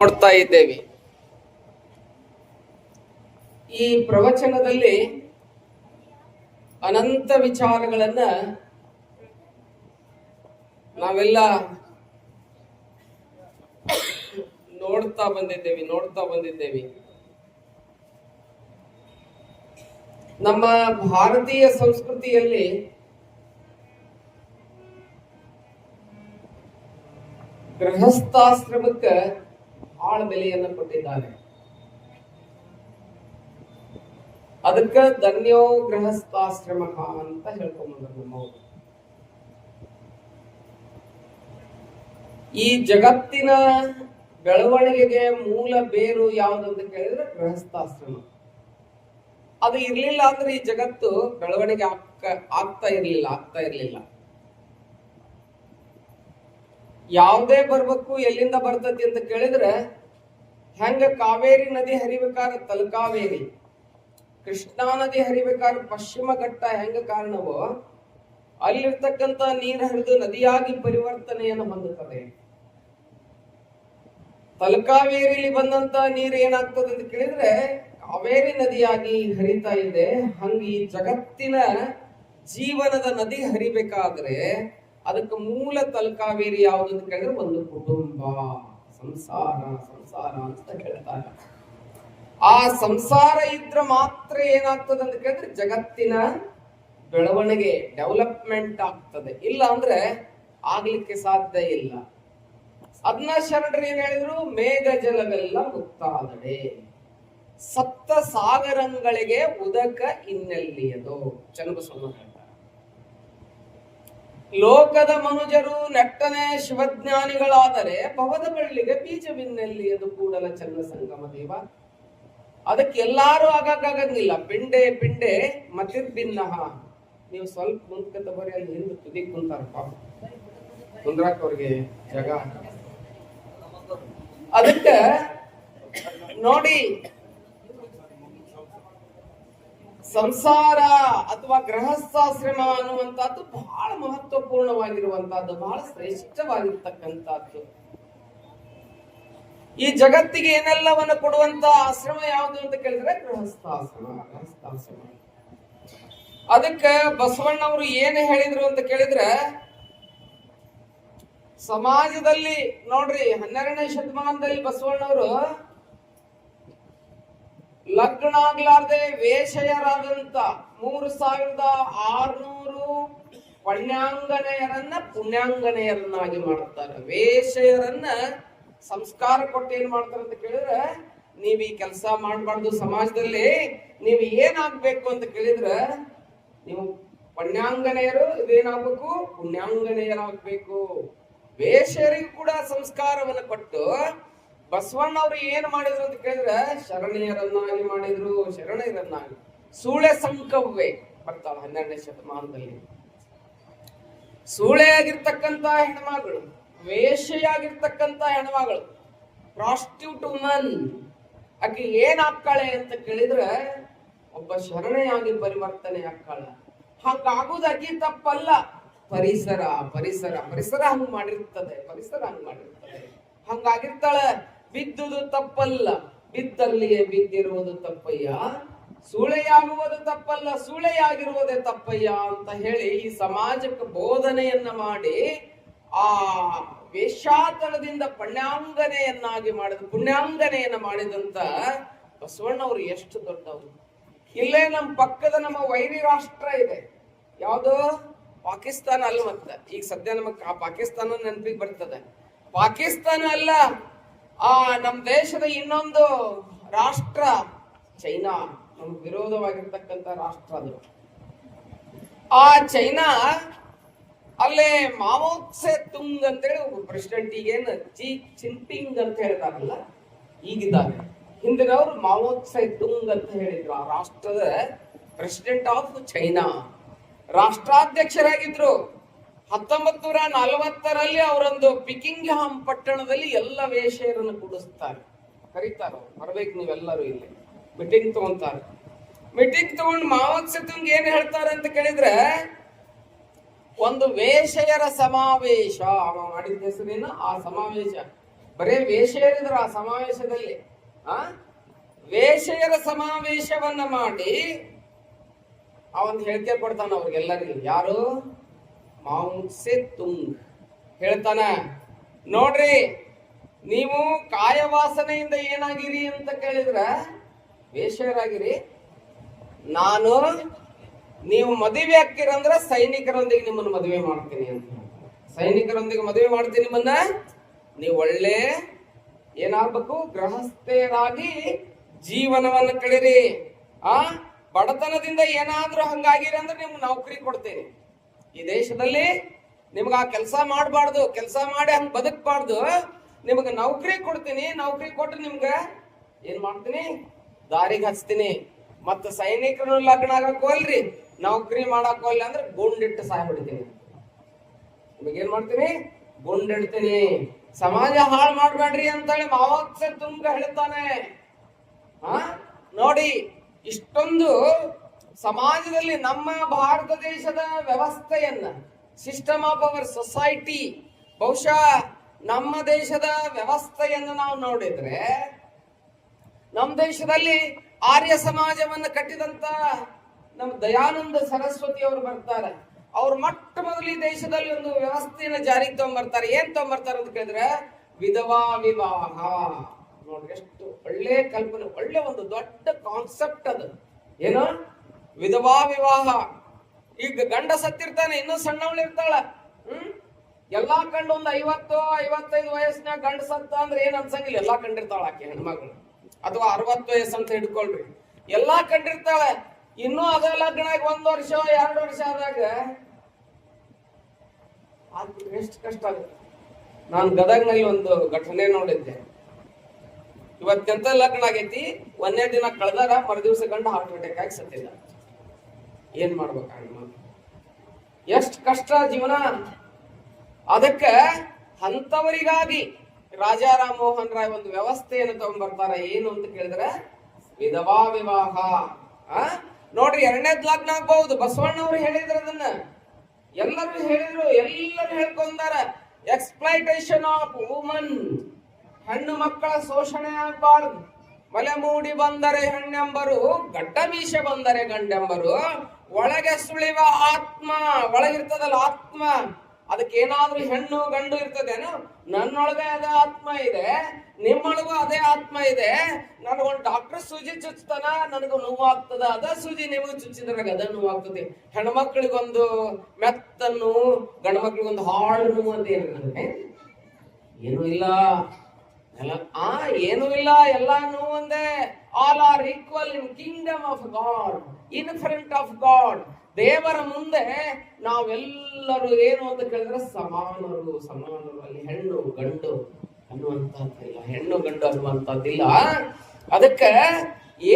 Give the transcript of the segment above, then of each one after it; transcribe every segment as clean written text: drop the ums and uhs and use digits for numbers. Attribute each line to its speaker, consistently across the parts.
Speaker 1: ನೋಡ್ತಾ ಇದ್ದೇವೆ. ಈ ಪ್ರವಚನದಲ್ಲಿ ಅನಂತ ವಿಚಾರಗಳನ್ನ ನಾವೆಲ್ಲ ನೋಡ್ತಾ ಬಂದಿದ್ದೇವೆ. ನಮ್ಮ ಭಾರತೀಯ ಸಂಸ್ಕೃತಿಯಲ್ಲಿ ಗೃಹಸ್ಥಾಶ್ರಮಕ್ಕೆ ಆಳ ಬೆಲೆಯನ್ನು ಕೊಟ್ಟಿದ್ದಾರೆ. ಅದಕ್ಕೆ ಧನ್ಯೋ ಗೃಹಸ್ಥಾಶ್ರಮ ಅಂತ ಹೇಳ್ಕೊಂಡ್ಬಂದ್ರು ನಮ್ಮವರು. ಈ ಜಗತ್ತಿನ ಬೆಳವಣಿಗೆಗೆ ಮೂಲ ಬೇರು ಯಾವುದಂತ ಕೇಳಿದ್ರೆ ಗೃಹಸ್ಥಾಶ್ರಮ. ಅದು ಇರ್ಲಿಲ್ಲ ಅಂದ್ರೆ ಈ ಜಗತ್ತು ಬೆಳವಣಿಗೆ ಆಗ್ತಾ ಇರ್ಲಿಲ್ಲ. ಯಾವುದೇ ಬರ್ಬೇಕು ಎಲ್ಲಿಂದ ಬರ್ತತಿ ಅಂತ ಕೇಳಿದ್ರೆ, ಹೆಂಗ ಕಾವೇರಿ ನದಿ ಹರಿಬೇಕಾರ ತಲಕಾವೇರಿ, ಕೃಷ್ಣಾ ನದಿ ಹರಿಬೇಕಾರ ಪಶ್ಚಿಮ ಘಟ್ಟ ಹೆಂಗ ಕಾರಣವೋ ಅಲ್ಲಿರ್ತಕ್ಕಂಥ ನೀರು ಹರಿದು ನದಿಯಾಗಿ ಪರಿವರ್ತನೆಯನ್ನು ಹೊಂದುತ್ತದೆ. ತಲಕಾವೇರಿಲಿ ಬಂದಂತ ನೀರು ಏನಾಗ್ತದೆ ಅಂತ ಕೇಳಿದ್ರೆ ಕಾವೇರಿ ನದಿಯಾಗಿ ಹರಿತಾ ಇದೆ. ಹಂಗ ಈ ಜಗತ್ತಿನ ಜೀವನದ ನದಿ ಹರಿಬೇಕಾದ್ರೆ ಅದಕ್ಕೆ ಮೂಲ ತಲಕಾವೇರಿ ಯಾವುದು ಅಂತ ಕೇಳಿದ್ರೆ ಒಂದು ಕುಟುಂಬ, ಸಂಸಾರ ಅಂತ ಹೇಳ್ತಾರೆ. ಆ ಸಂಸಾರ ಇದ್ರೆ ಮಾತ್ರ ಏನಾಗ್ತದೆ ಅಂತ ಕೇಳಿದ್ರೆ ಜಗತ್ತಿನ ಬೆಳವಣಿಗೆ ಡೆವಲಪ್ಮೆಂಟ್ ಆಗ್ತದೆ. ಇಲ್ಲ ಅಂದ್ರೆ ಆಗ್ಲಿಕ್ಕೆ ಸಾಧ್ಯ ಇಲ್ಲ. ಅದನ್ನ ಶರಣರು ಏನ್ ಹೇಳಿದ್ರು, ಮೇಘ ಜಲವೆಲ್ಲ ಮುಕ್ತಾದಡೆ, ಸಪ್ತ ಸಾಗರಗಳಿಗೆ ಉದಕ ಇನ್ನೆಲ್ಲಿಯದು. ಚನ್ನಬಸವಣ್ಣ ಹೇಳ್ತಾರೆ, ಲೋಕದ ಮನುಜರು ನೆಟ್ಟನೆ ಶಿವಜ್ಞಾನಿಗಳಾದರೆ ಭವದ ಬಳ್ಳಿಗೆ ಬೀಜವಿನ್ನೆಲ್ಲಿಯದು ಕೂಡಲ ಚನ್ನ ಸಂಗಮ ದೇವ. ಅದಕ್ಕೆ ಎಲ್ಲಾರು ಆಗಂಗಿಲ್ಲ. ಪಿಂಡೆ ಮತಿರ್ಭಿನ್ನ. ನೀವು ಸ್ವಲ್ಪ ಮುಂದ್ಕತ ಬರೀ ಅಲ್ಲಿ ಹಿಂದೆ ತುದಿ ಕುಂತಾರಪ್ಪ, ಕುಂದ್ರಾಕ್ ಅವ್ರಿಗೆ ಜಾಗ. ಅದಕ್ಕೆ ನೋಡಿ, ಸಂಸಾರ ಅಥವಾ ಗೃಹಸ್ಥಾಶ್ರಮ ಅನ್ನುವಂಥದ್ದು ಬಹಳ ಮಹತ್ವಪೂರ್ಣವಾಗಿರುವಂತಹದ್ದು, ಬಹಳ ಶ್ರೇಷ್ಠವಾಗಿರ್ತಕ್ಕಂಥದ್ದು. ಈ ಜಗತ್ತಿಗೆ ಏನೆಲ್ಲವನ್ನು ಕೊಡುವಂತ ಆಶ್ರಮ ಯಾವುದು ಅಂತ ಕೇಳಿದ್ರೆ ಗೃಹಸ್ಥಾಶ್ರಮ. ಅದಕ್ಕೆ ಬಸವಣ್ಣವರು ಏನು ಹೇಳಿದ್ರು ಅಂತ ಕೇಳಿದ್ರೆ, ಸಮಾಜದಲ್ಲಿ ನೋಡ್ರಿ 12ನೇ ಶತಮಾನದಲ್ಲಿ ಬಸವಣ್ಣವರು ಲಗ್ನ ಆಗ್ಲಾರ್ದೆ ವೇಷಯರಾದಂತ 3600 ಪುಣ್ಯಾಂಗನೆಯರನ್ನಾಗಿ ಮಾಡ್ತಾರೆ. ವೇಷಯರನ್ನ ಸಂಸ್ಕಾರ ಕೊಟ್ಟು ಏನ್ ಮಾಡ್ತಾರೆ ಅಂತ ಕೇಳಿದ್ರೆ, ನೀವ್ ಈ ಕೆಲಸ ಮಾಡ್ಬಾರ್ದು, ಸಮಾಜದಲ್ಲಿ ನೀವು ಏನಾಗ್ಬೇಕು ಅಂತ ಕೇಳಿದ್ರೆ ನೀವು ಪುಣ್ಯಾಂಗನೆಯರು ಇದೇನಾಗ್ಬೇಕು, ಪುಣ್ಯಾಂಗನೆಯರಾಗ್ಬೇಕು. ವೇಷರಿಗೂ ಕೂಡ ಸಂಸ್ಕಾರವನ್ನು ಕೊಟ್ಟು ಬಸವಣ್ಣವ್ರು ಏನ್ ಮಾಡಿದ್ರು ಅಂತ ಕೇಳಿದ್ರೆ ಶರಣೆಯರನ್ನಾಗಿ ಮಾಡಿದ್ರು. ಶರಣೆಯರನ್ನಾಗಿ ಸೂಳೆ ಸಂಕವ್ವೆ ಬರ್ತಾವ 12ನೇ ಶತಮಾನದಲ್ಲಿ. ಸೂಳೆಯಾಗಿರ್ತಕ್ಕಂತ ಹೆಣ್ಮಗಳು, ವೇಷೆಯಾಗಿರ್ತಕ್ಕಂತ ಹೆಣ್ಮಗಳು, ಪ್ರಾಸ್ಟಿಟ್ಯೂಟ್ ವುಮನ್, ಆಕೆ ಏನ್ ಆಗ್ತಾಳೆ ಅಂತ ಕೇಳಿದ್ರೆ ಒಬ್ಬ ಶರಣೆಯಾಗಿ ಪರಿವರ್ತನೆ ಆಗ್ತಾಳೆ. ಹಂಗಾಗುದು ಅಕ್ಕಿ ತಪ್ಪಲ್ಲ. ಪರಿಸರ ಹಂಗ್ ಮಾಡಿರ್ತದೆ. ಹಂಗಾಗಿರ್ತಾಳೆ. ಬಿದ್ದುದು ತಪ್ಪಲ್ಲ, ಬಿದ್ದಲ್ಲಿಯೇ ಬಿದ್ದಿರುವುದು ತಪ್ಪಯ್ಯ, ಸೂಳೆಯಾಗುವುದು ತಪ್ಪಲ್ಲ, ಸೂಳೆಯಾಗಿರುವುದೇ ತಪ್ಪಯ್ಯ ಅಂತ ಹೇಳಿ ಈ ಸಮಾಜಕ್ಕೆ ಬೋಧನೆಯನ್ನ ಮಾಡಿ ಆ ವೇಷಾತನದಿಂದ ಪುಣ್ಯಾಂಗನೆಯನ್ನ ಮಾಡಿದಂತ ಬಸವಣ್ಣವ್ರು ಎಷ್ಟು ದೊಡ್ಡವರು. ಇಲ್ಲೇ ನಮ್ಮ ಪಕ್ಕದ ನಮ್ಮ ವೈರಿ ರಾಷ್ಟ್ರ ಇದೆ, ಯಾವುದು ಪಾಕಿಸ್ತಾನ ಅಲ್ಲ. ಮತ್ತ ಈಗ ಸದ್ಯ ನಮಗ್ ಪಾಕಿಸ್ತಾನ ನೆನಪಿಗೆ ಬರ್ತದೆ. ಪಾಕಿಸ್ತಾನ ಅಲ್ಲ, ನಮ್ಮ ದೇಶದ ಇನ್ನೊಂದು ರಾಷ್ಟ್ರ ಚೈನಾ, ನಮ್ಗೆ ವಿರೋಧವಾಗಿರ್ತಕ್ಕಂಥ ರಾಷ್ಟ್ರ ಅದು. ಆ ಚೈನಾ ಅಲ್ಲೇ ಮಾವೋತ್ಸೆ ತುಂಗ್ ಅಂತೇಳಿ ಒಬ್ಬ ಪ್ರೆಸಿಡೆಂಟ್, ಈಗೇನು ಜಿ ಜಿನ್ಪಿಂಗ್ ಅಂತ ಹೇಳ್ತಾರಲ್ಲ ಈಗಿದ್ದಾರೆ, ಹಿಂದಿನವರು ಮಾವೋತ್ಸೆ ತುಂಗ್ ಅಂತ ಹೇಳಿದ್ರು. ಆ ರಾಷ್ಟ್ರದ ಪ್ರೆಸಿಡೆಂಟ್ ಆಫ್ ಚೈನಾ ರಾಷ್ಟ್ರಾಧ್ಯಕ್ಷರಾಗಿದ್ರು. 1940ರಲ್ಲಿ ಅವರೊಂದು ಪಿಕಿಂಗ್ಹಾಮ್ ಪಟ್ಟಣದಲ್ಲಿ ಎಲ್ಲ ವೇಷೆಯರನ್ನು ಕೂಡಿಸ್ತಾರೆ, ಕರೀತಾರ. ಬರ್ಬೇಕು ನೀವೆಲ್ಲರೂ ಇಲ್ಲಿ ಮೀಟಿಂಗ್ ತಗೊಂತಾರೆ. ಮೀಟಿಂಗ್ ತಗೊಂಡು ಮಾವೋತ್ಸೆ ತುಂಗ್ ಏನ್ ಹೇಳ್ತಾರೆ ಅಂತ ಕೇಳಿದ್ರೆ, ಒಂದು ವೇಷೆಯರ ಸಮಾವೇಶ ಮಾಡಿದ ಹೆಸರಿನ ಆ ಸಮಾವೇಶ ಬರೇ ವೇಷೆಯರಿದ್ರ ಆ ಸಮಾವೇಶದಲ್ಲಿ. ಆ ವೇಷೆಯರ ಸಮಾವೇಶವನ್ನ ಮಾಡಿ ಅವನ್ ಹೇಳಿಕೆ ಕೊಡ್ತಾನ ಅವ್ರಿಗೆಲ್ಲರಿಗೂ. ಯಾರು? ಮಾವು ಸೆ ತುಂಗ್ ಹೇಳ್ತಾನ, ನೋಡ್ರಿ ನೀವು ಕಾಯವಾಸನೆಯಿಂದ ಏನಾಗಿರಿ ಅಂತ ಕೇಳಿದ್ರ ವೇಷೆಯರಾಗಿರಿ. ನಾನು ನೀವು ಮದುವೆ ಹಾಕಿರಂದ್ರ ಸೈನಿಕರೊಂದಿಗೆ ನಿಮ್ಮನ್ನ ಮದುವೆ ಮಾಡ್ತೀನಿ ಅಂತ. ಸೈನಿಕರೊಂದಿಗೆ ಮದುವೆ ಮಾಡ್ತೀನಿ ನಿಮ್ಮನ್ನ. ನೀವು ಒಳ್ಳೆ ಏನಾಗ್ಬೇಕು? ಗೃಹಸ್ಥರಾಗಿ ಜೀವನವನ್ನು ಕಳೀರಿ. ಆ ಬಡತನದಿಂದ ಏನಾದ್ರೂ ಹಂಗಾಗಿರಿ ಅಂದ್ರೆ ನಿಮ್ಗೆ ನೌಕರಿ ಕೊಡ್ತೀನಿ. ಈ ದೇಶದಲ್ಲಿ ನಿಮ್ಗೆ ಆ ಕೆಲಸ ಮಾಡಬಾರ್ದು, ಕೆಲಸ ಮಾಡಿ ಹಂಗ ಬದುಕಬಾರ್ದು. ನಿಮ್ಗೆ ನೌಕರಿ ಕೊಡ್ತೀನಿ. ನೌಕರಿ ಕೊಟ್ಟು ನಿಮ್ಗ ಏನ್ ಮಾಡ್ತೀನಿ? ದಾರಿಗೆ ಹಚ್ತೀನಿ. ಮತ್ತ ಸೈನಿಕರು ಲಗ್ನ ಆಗಕ್ ಹೋಲ್ರಿ, ನೌಕರಿ ಮಾಡಕ್ ಹೋಗ್ಲಿ ಅಂದ್ರೆ ಗುಂಡಿಟ್ಟು ಸಾಯ್ಬಿಡ್ತೀನಿ. ನಿಮಗೇನ್ ಮಾಡ್ತೀನಿ? ಗುಂಡಿಡ್ತೀನಿ. ಸಮಾಜ ಹಾಳು ಮಾಡ್ಬೇಡ್ರಿ ಅಂತೇಳಿ ಮಾವು ಸೆ ತುಂಗ್ ಹೇಳ್ತಾನೆ. ನೋಡಿ, ಇಷ್ಟೊಂದು ಸಮಾಜದಲ್ಲಿ ನಮ್ಮ ಭಾರತ ದೇಶದ ವ್ಯವಸ್ಥೆಯನ್ನ, ಸಿಸ್ಟಮ್ ಆಫ್ ಅವರ್ ಸೊಸೈಟಿ, ಬಹುಶಃ ನಮ್ಮ ದೇಶದ ವ್ಯವಸ್ಥೆಯನ್ನು ನಾವು ನೋಡಿದ್ರೆ, ನಮ್ಮ ದೇಶದಲ್ಲಿ ಆರ್ಯ ಸಮಾಜವನ್ನು ಕಟ್ಟಿದಂತ ನಮ್ಮ ದಯಾನಂದ ಸರಸ್ವತಿ ಅವರು ಬರ್ತಾರೆ. ಅವ್ರು ಮೊಟ್ಟ ಮೊದಲು ಈ ದೇಶದಲ್ಲಿ ಒಂದು ವ್ಯವಸ್ಥೆಯನ್ನು ಜಾರಿಗೆ ತಗೊಂಡ್ಬರ್ತಾರೆ. ಏನ್ ತಗೊಂಡ್ಬರ್ತಾರೆ ಅಂತ ಕೇಳಿದ್ರೆ ವಿಧವಾ ವಿವಾಹ. ನೋಡ್ರಿ ಎಷ್ಟು ಒಳ್ಳೆ ಕಲ್ಪನೆ, ಒಳ್ಳೆ ಒಂದು ದೊಡ್ಡ ಕಾನ್ಸೆಪ್ಟ್ ಅದು. ಏನು? ವಿಧವಾ ವಿವಾಹ. ಈಗ ಗಂಡ ಸತ್ತಿರ್ತಾನೆ, ಇನ್ನೂ ಸಣ್ಣವಳು ಇರ್ತಾಳ. ಎಲ್ಲಾ ಕಂಡು ಒಂದು 50-55 ವಯಸ್ಸಿನಾಗ ಗಂಡ ಸತ್ತ ಅಂದ್ರೆ ಏನ್ ಅನ್ಸಂಗಿಲ್ಲ. ಎಲ್ಲಾ ಕಂಡಿರ್ತಾಳ ಆಕೆ ಹೆಣ್ಮಗಳು. ಅಥವಾ 60 ವಯಸ್ಸು ಅಂತ ಹಿಡ್ಕೊಳ್ರಿ, ಎಲ್ಲಾ ಕಂಡಿರ್ತಾಳೆ. ಇನ್ನೂ ಅದ ಲಗ್ನ 1 ವರ್ಷ 2 ವರ್ಷ ಆದಾಗ ಎಷ್ಟು ಕಷ್ಟ ಆಗುತ್ತೆ. ನಾನು ಗದಗ್ನಲ್ಲಿ ಒಂದು ಘಟನೆ ನೋಡಿದ್ದೆ. ಇವತ್ತೆಂತ ಲಗ್ನ ಆಗೈತಿ, 1ನೇ ದಿನ ಕಳೆದಾರ, ಮರುದಿವಸ ಗಂಡ ಹಾರ್ಟ್ ಅಟ್ಯಾಕ್ ಆಗಿ ಸತ್ತಿಲ್ಲ. ಏನ್ ಮಾಡ್ಬೇಕಾಗ? ಎಷ್ಟು ಕಷ್ಟ ಜೀವನ. ಅದಕ್ಕೆ ಅಂತವರಿಗಾಗಿ ರಾಜಾ ರಾಮ್ ಮೋಹನ್ ರಾಯ್ ಒಂದು ವ್ಯವಸ್ಥೆಯನ್ನು ತಗೊಂಡ್ಬರ್ತಾರೆ. ಏನು ಅಂತ ಕೇಳಿದ್ರೆ ವಿಧವಾ ವಿವಾಹ. ನೋಡ್ರಿ, 2ನೇದ್ ಲಗ್ನ ಆಗ್ಬಹುದು. ಬಸವಣ್ಣವ್ರು ಹೇಳಿದ್ರು ಅದನ್ನ, ಎಲ್ಲರೂ ಹೇಳಿದ್ರು, ಎಲ್ಲರೂ ಹೇಳ್ಕೊಂಡಾರ. Exploitation of woman. ಹೆಣ್ಣು ಮಕ್ಕಳ ಶೋಷಣೆ ಆಗಬಾರ್ದು. ಮಲೆ ಮೂಡಿ ಬಂದರೆ ಹೆಣ್ಣೆಂಬರು, ಗಡ್ಡ ಮೀಸೆ ಬಂದರೆ ಗಂಡೆಂಬರು. ಒಳಗೆ ಸುಳಿವ ಆತ್ಮ, ಒಳಗಿರ್ತದಲ್ಲ ಆತ್ಮ, ಅದಕ್ಕೇನಾದ್ರೂ ಹೆಣ್ಣು ಗಂಡು ಇರ್ತದೇನು? ನನ್ನೊಳಗೆ ಅದೇ ಆತ್ಮ ಇದೆ, ನಿಮ್ಮೊಳಗೂ ಅದೇ ಆತ್ಮ ಇದೆ. ನನಗೊಂದು ಡಾಕ್ಟರ್ ಸೂಜಿ ಚುಚ್ತಾನ, ನನಗೂ ನೋವಾಗ್ತದ. ಅದ ಸೂಜಿ ನಿಮಗೂ ಚುಚ್ಚಿದ್ರಾಗ ಅದ ನೋವಾಗ್ತದೆ. ಹೆಣ್ಮಕ್ಳಿಗೊಂದು ಮೆತ್ತನ್ನು, ಗಂಡು ಮಕ್ಳಿಗೊಂದು ಹಾಳು ನೋವು ಅಂತ ಏನೂ ಇಲ್ಲ. ಏನೂ ಇಲ್ಲ, ಎಲ್ಲಾ ನೋವು ಒಂದೇ. All are equal in Kingdom of god, in front of god. ದೇವರ ಮುಂದೆ ನಾವೆಲ್ಲರೂ ಏನು ಅಂತ ಕೇಳಿದ್ರೆ ಸಮಾನರು. ಅಲ್ಲಿ ಹೆಣ್ಣು ಗಂಡು ಅನ್ನುವಂತಹದ್ದಿಲ್ಲ, ಹೆಣ್ಣು ಗಂಡು ಅನ್ನುವಂಥದ್ದಿಲ್ಲ. ಅದಕ್ಕೆ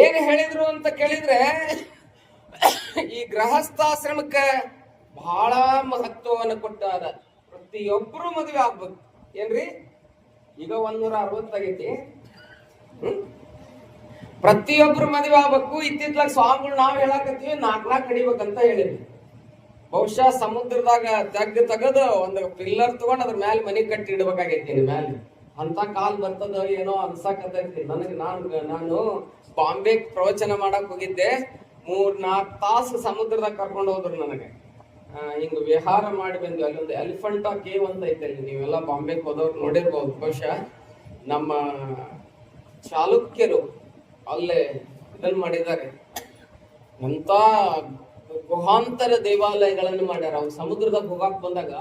Speaker 1: ಏನ್ ಹೇಳಿದ್ರು ಅಂತ ಕೇಳಿದ್ರೆ, ಈ ಗೃಹಸ್ಥಾಶ್ರಮಕ್ಕೆ ಬಹಳ ಮಹತ್ವವನ್ನು ಕೊಟ್ಟಾರ. ಪ್ರತಿಯೊಬ್ಬರು ಮದುವೆ ಆಗ್ಬೇಕು. ಏನ್ರಿ, ಈಗ 160 ಆಗೈತಿ. ಪ್ರತಿಯೊಬ್ರು ಮದುವೆ ಆಗ್ಬೇಕು. ಇತ್ತಿತ್ಲಾಗ ಸ್ವಾಮಿಗಳು ನಾವ್ ಹೇಳಾಕತ್ತೀವಿ 4 ಕಡಿಬೇಕಂತ ಹೇಳಿದ್ವಿ. ಬಹುಶಃ ಸಮುದ್ರದಾಗ ತೆಗೆದು ಒಂದು ಪಿಲ್ಲರ್ ತಗೊಂಡ್ ಅದ್ರ ಮೇಲೆ ಮನಿ ಕಟ್ಟಿ ಇಡ್ಬೇಕಾಗೈತಿ. ಮ್ಯಾಲೆ ಅಂತ ಕಾಲ್ ಬರ್ತದ ಏನೋ ಅನ್ಸಾಕತ್ತೈತಿ ನನಗೆ. ನಾನು ಬಾಂಬೆ ಪ್ರವಚನ ಮಾಡಕ್ ಹೋಗಿದ್ದೆ. 3-4 ತಾಸು ಸಮುದ್ರದಾಗ ಕರ್ಕೊಂಡು ಹೋದ್ರು ನನಗೆ. ಹಿಂಗ ವಿಹಾರ ಮಾಡಿ ಬಂದ್ವಿ. ಅಲ್ಲೊಂದು ಎಲಿಫೆಂಟಾ ಕೇವ್ ಅಂತ ಐತೆ. ಅಲ್ಲಿ ನೀವೆಲ್ಲ ಬಾಂಬೆಗೆ ಹೋದವ್ರು ನೋಡಿರ್ಬೋದು ಬಹುಶಃ. ನಮ್ಮ ಚಾಲುಕ್ಯರು ಅಲ್ಲೇ ಇದನ್ನ ಮಾಡಿದ್ದಾರೆ. ಅಂತ ಗುಹಾಂತರ ದೇವಾಲಯಗಳನ್ನು ಮಾಡ್ಯಾರ. ಅವ್ರು ಸಮುದ್ರದಾಗ ಹೋಗಾಕ್ ಬಂದಾಗ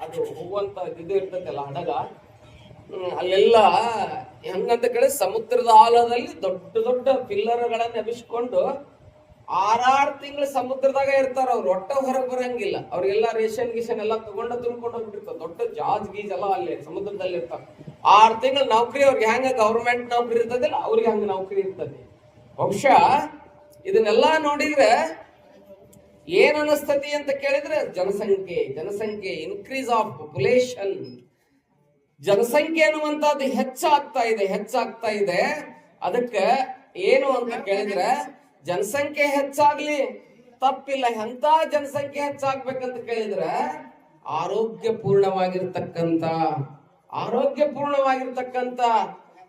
Speaker 1: ಅದು ಹೋಗುವಂತ ಇದು ಇರ್ತೈತಲ್ಲ ಹಡಗ, ಅಲ್ಲೆಲ್ಲ ಹೆಂಗಂತ ಕೇಳಿ ಸಮುದ್ರದ ಆಳದಲ್ಲಿ ದೊಡ್ಡ ದೊಡ್ಡ ಪಿಲ್ಲರ್ಗಳನ್ನ ಎಬ್ಬಿಸ್ಕೊಂಡು 6 ತಿಂಗಳು ಸಮುದ್ರದಾಗ ಇರ್ತಾರ. ಅವ್ರು ಒಟ್ಟ ಹೊರಗೆ ಬರಂಗಿಲ್ಲ. ಅವ್ರಿಗೆಲ್ಲ ರೇಷನ್ ಗಿಷನ್ ಎಲ್ಲ ತಗೊಂಡ ತುಂಬ್ಕೊಂಡು ಹೋಗ್ಬಿಟ್ಟಿರ್ತಾರ. ದೊಡ್ಡ ಜಾಜ್ ಗೀಜ್ ಎಲ್ಲ ಅಲ್ಲಿ ಸಮುದ್ರದಲ್ಲಿ ಇರ್ತಾರ. 6 ತಿಂಗಳು ನೌಕರಿ. ಅವ್ರಿಗೆ ಹೆಂಗ ಗವರ್ಮೆಂಟ್ ನೌಕರಿ ಇರ್ತದಿಲ್ಲ, ಅವ್ರಿಗೆ ಹಂಗ ನೌಕರಿ ಇರ್ತದೆ. ಬಹುಶಃ ಇದನ್ನೆಲ್ಲ ನೋಡಿದ್ರೆ ಏನ್ ಅನಿಸ್ತತಿ ಅಂತ ಕೇಳಿದ್ರೆ ಜನಸಂಖ್ಯೆ ಇನ್ಕ್ರೀಸ್ ಆಫ್ ಪಾಪ್ಯುಲೇಷನ್. ಜನಸಂಖ್ಯೆ ಅನ್ನುವಂಥದ್ದು ಹೆಚ್ಚಾಗ್ತಾ ಇದೆ. ಅದಕ್ಕೆ ಏನು ಅಂತ ಕೇಳಿದ್ರೆ ಜನಸಂಖ್ಯೆ ಹೆಚ್ಚಾಗ್ಲಿ ತಪ್ಪಿಲ್ಲ. ಎಂತ ಜನಸಂಖ್ಯೆ ಹೆಚ್ಚಾಗ್ಬೇಕಂತ ಕೇಳಿದ್ರೆ ಆರೋಗ್ಯ ಪೂರ್ಣವಾಗಿರ್ತಕ್ಕಂಥ ಆರೋಗ್ಯಪೂರ್ಣವಾಗಿರ್ತಕ್ಕಂಥ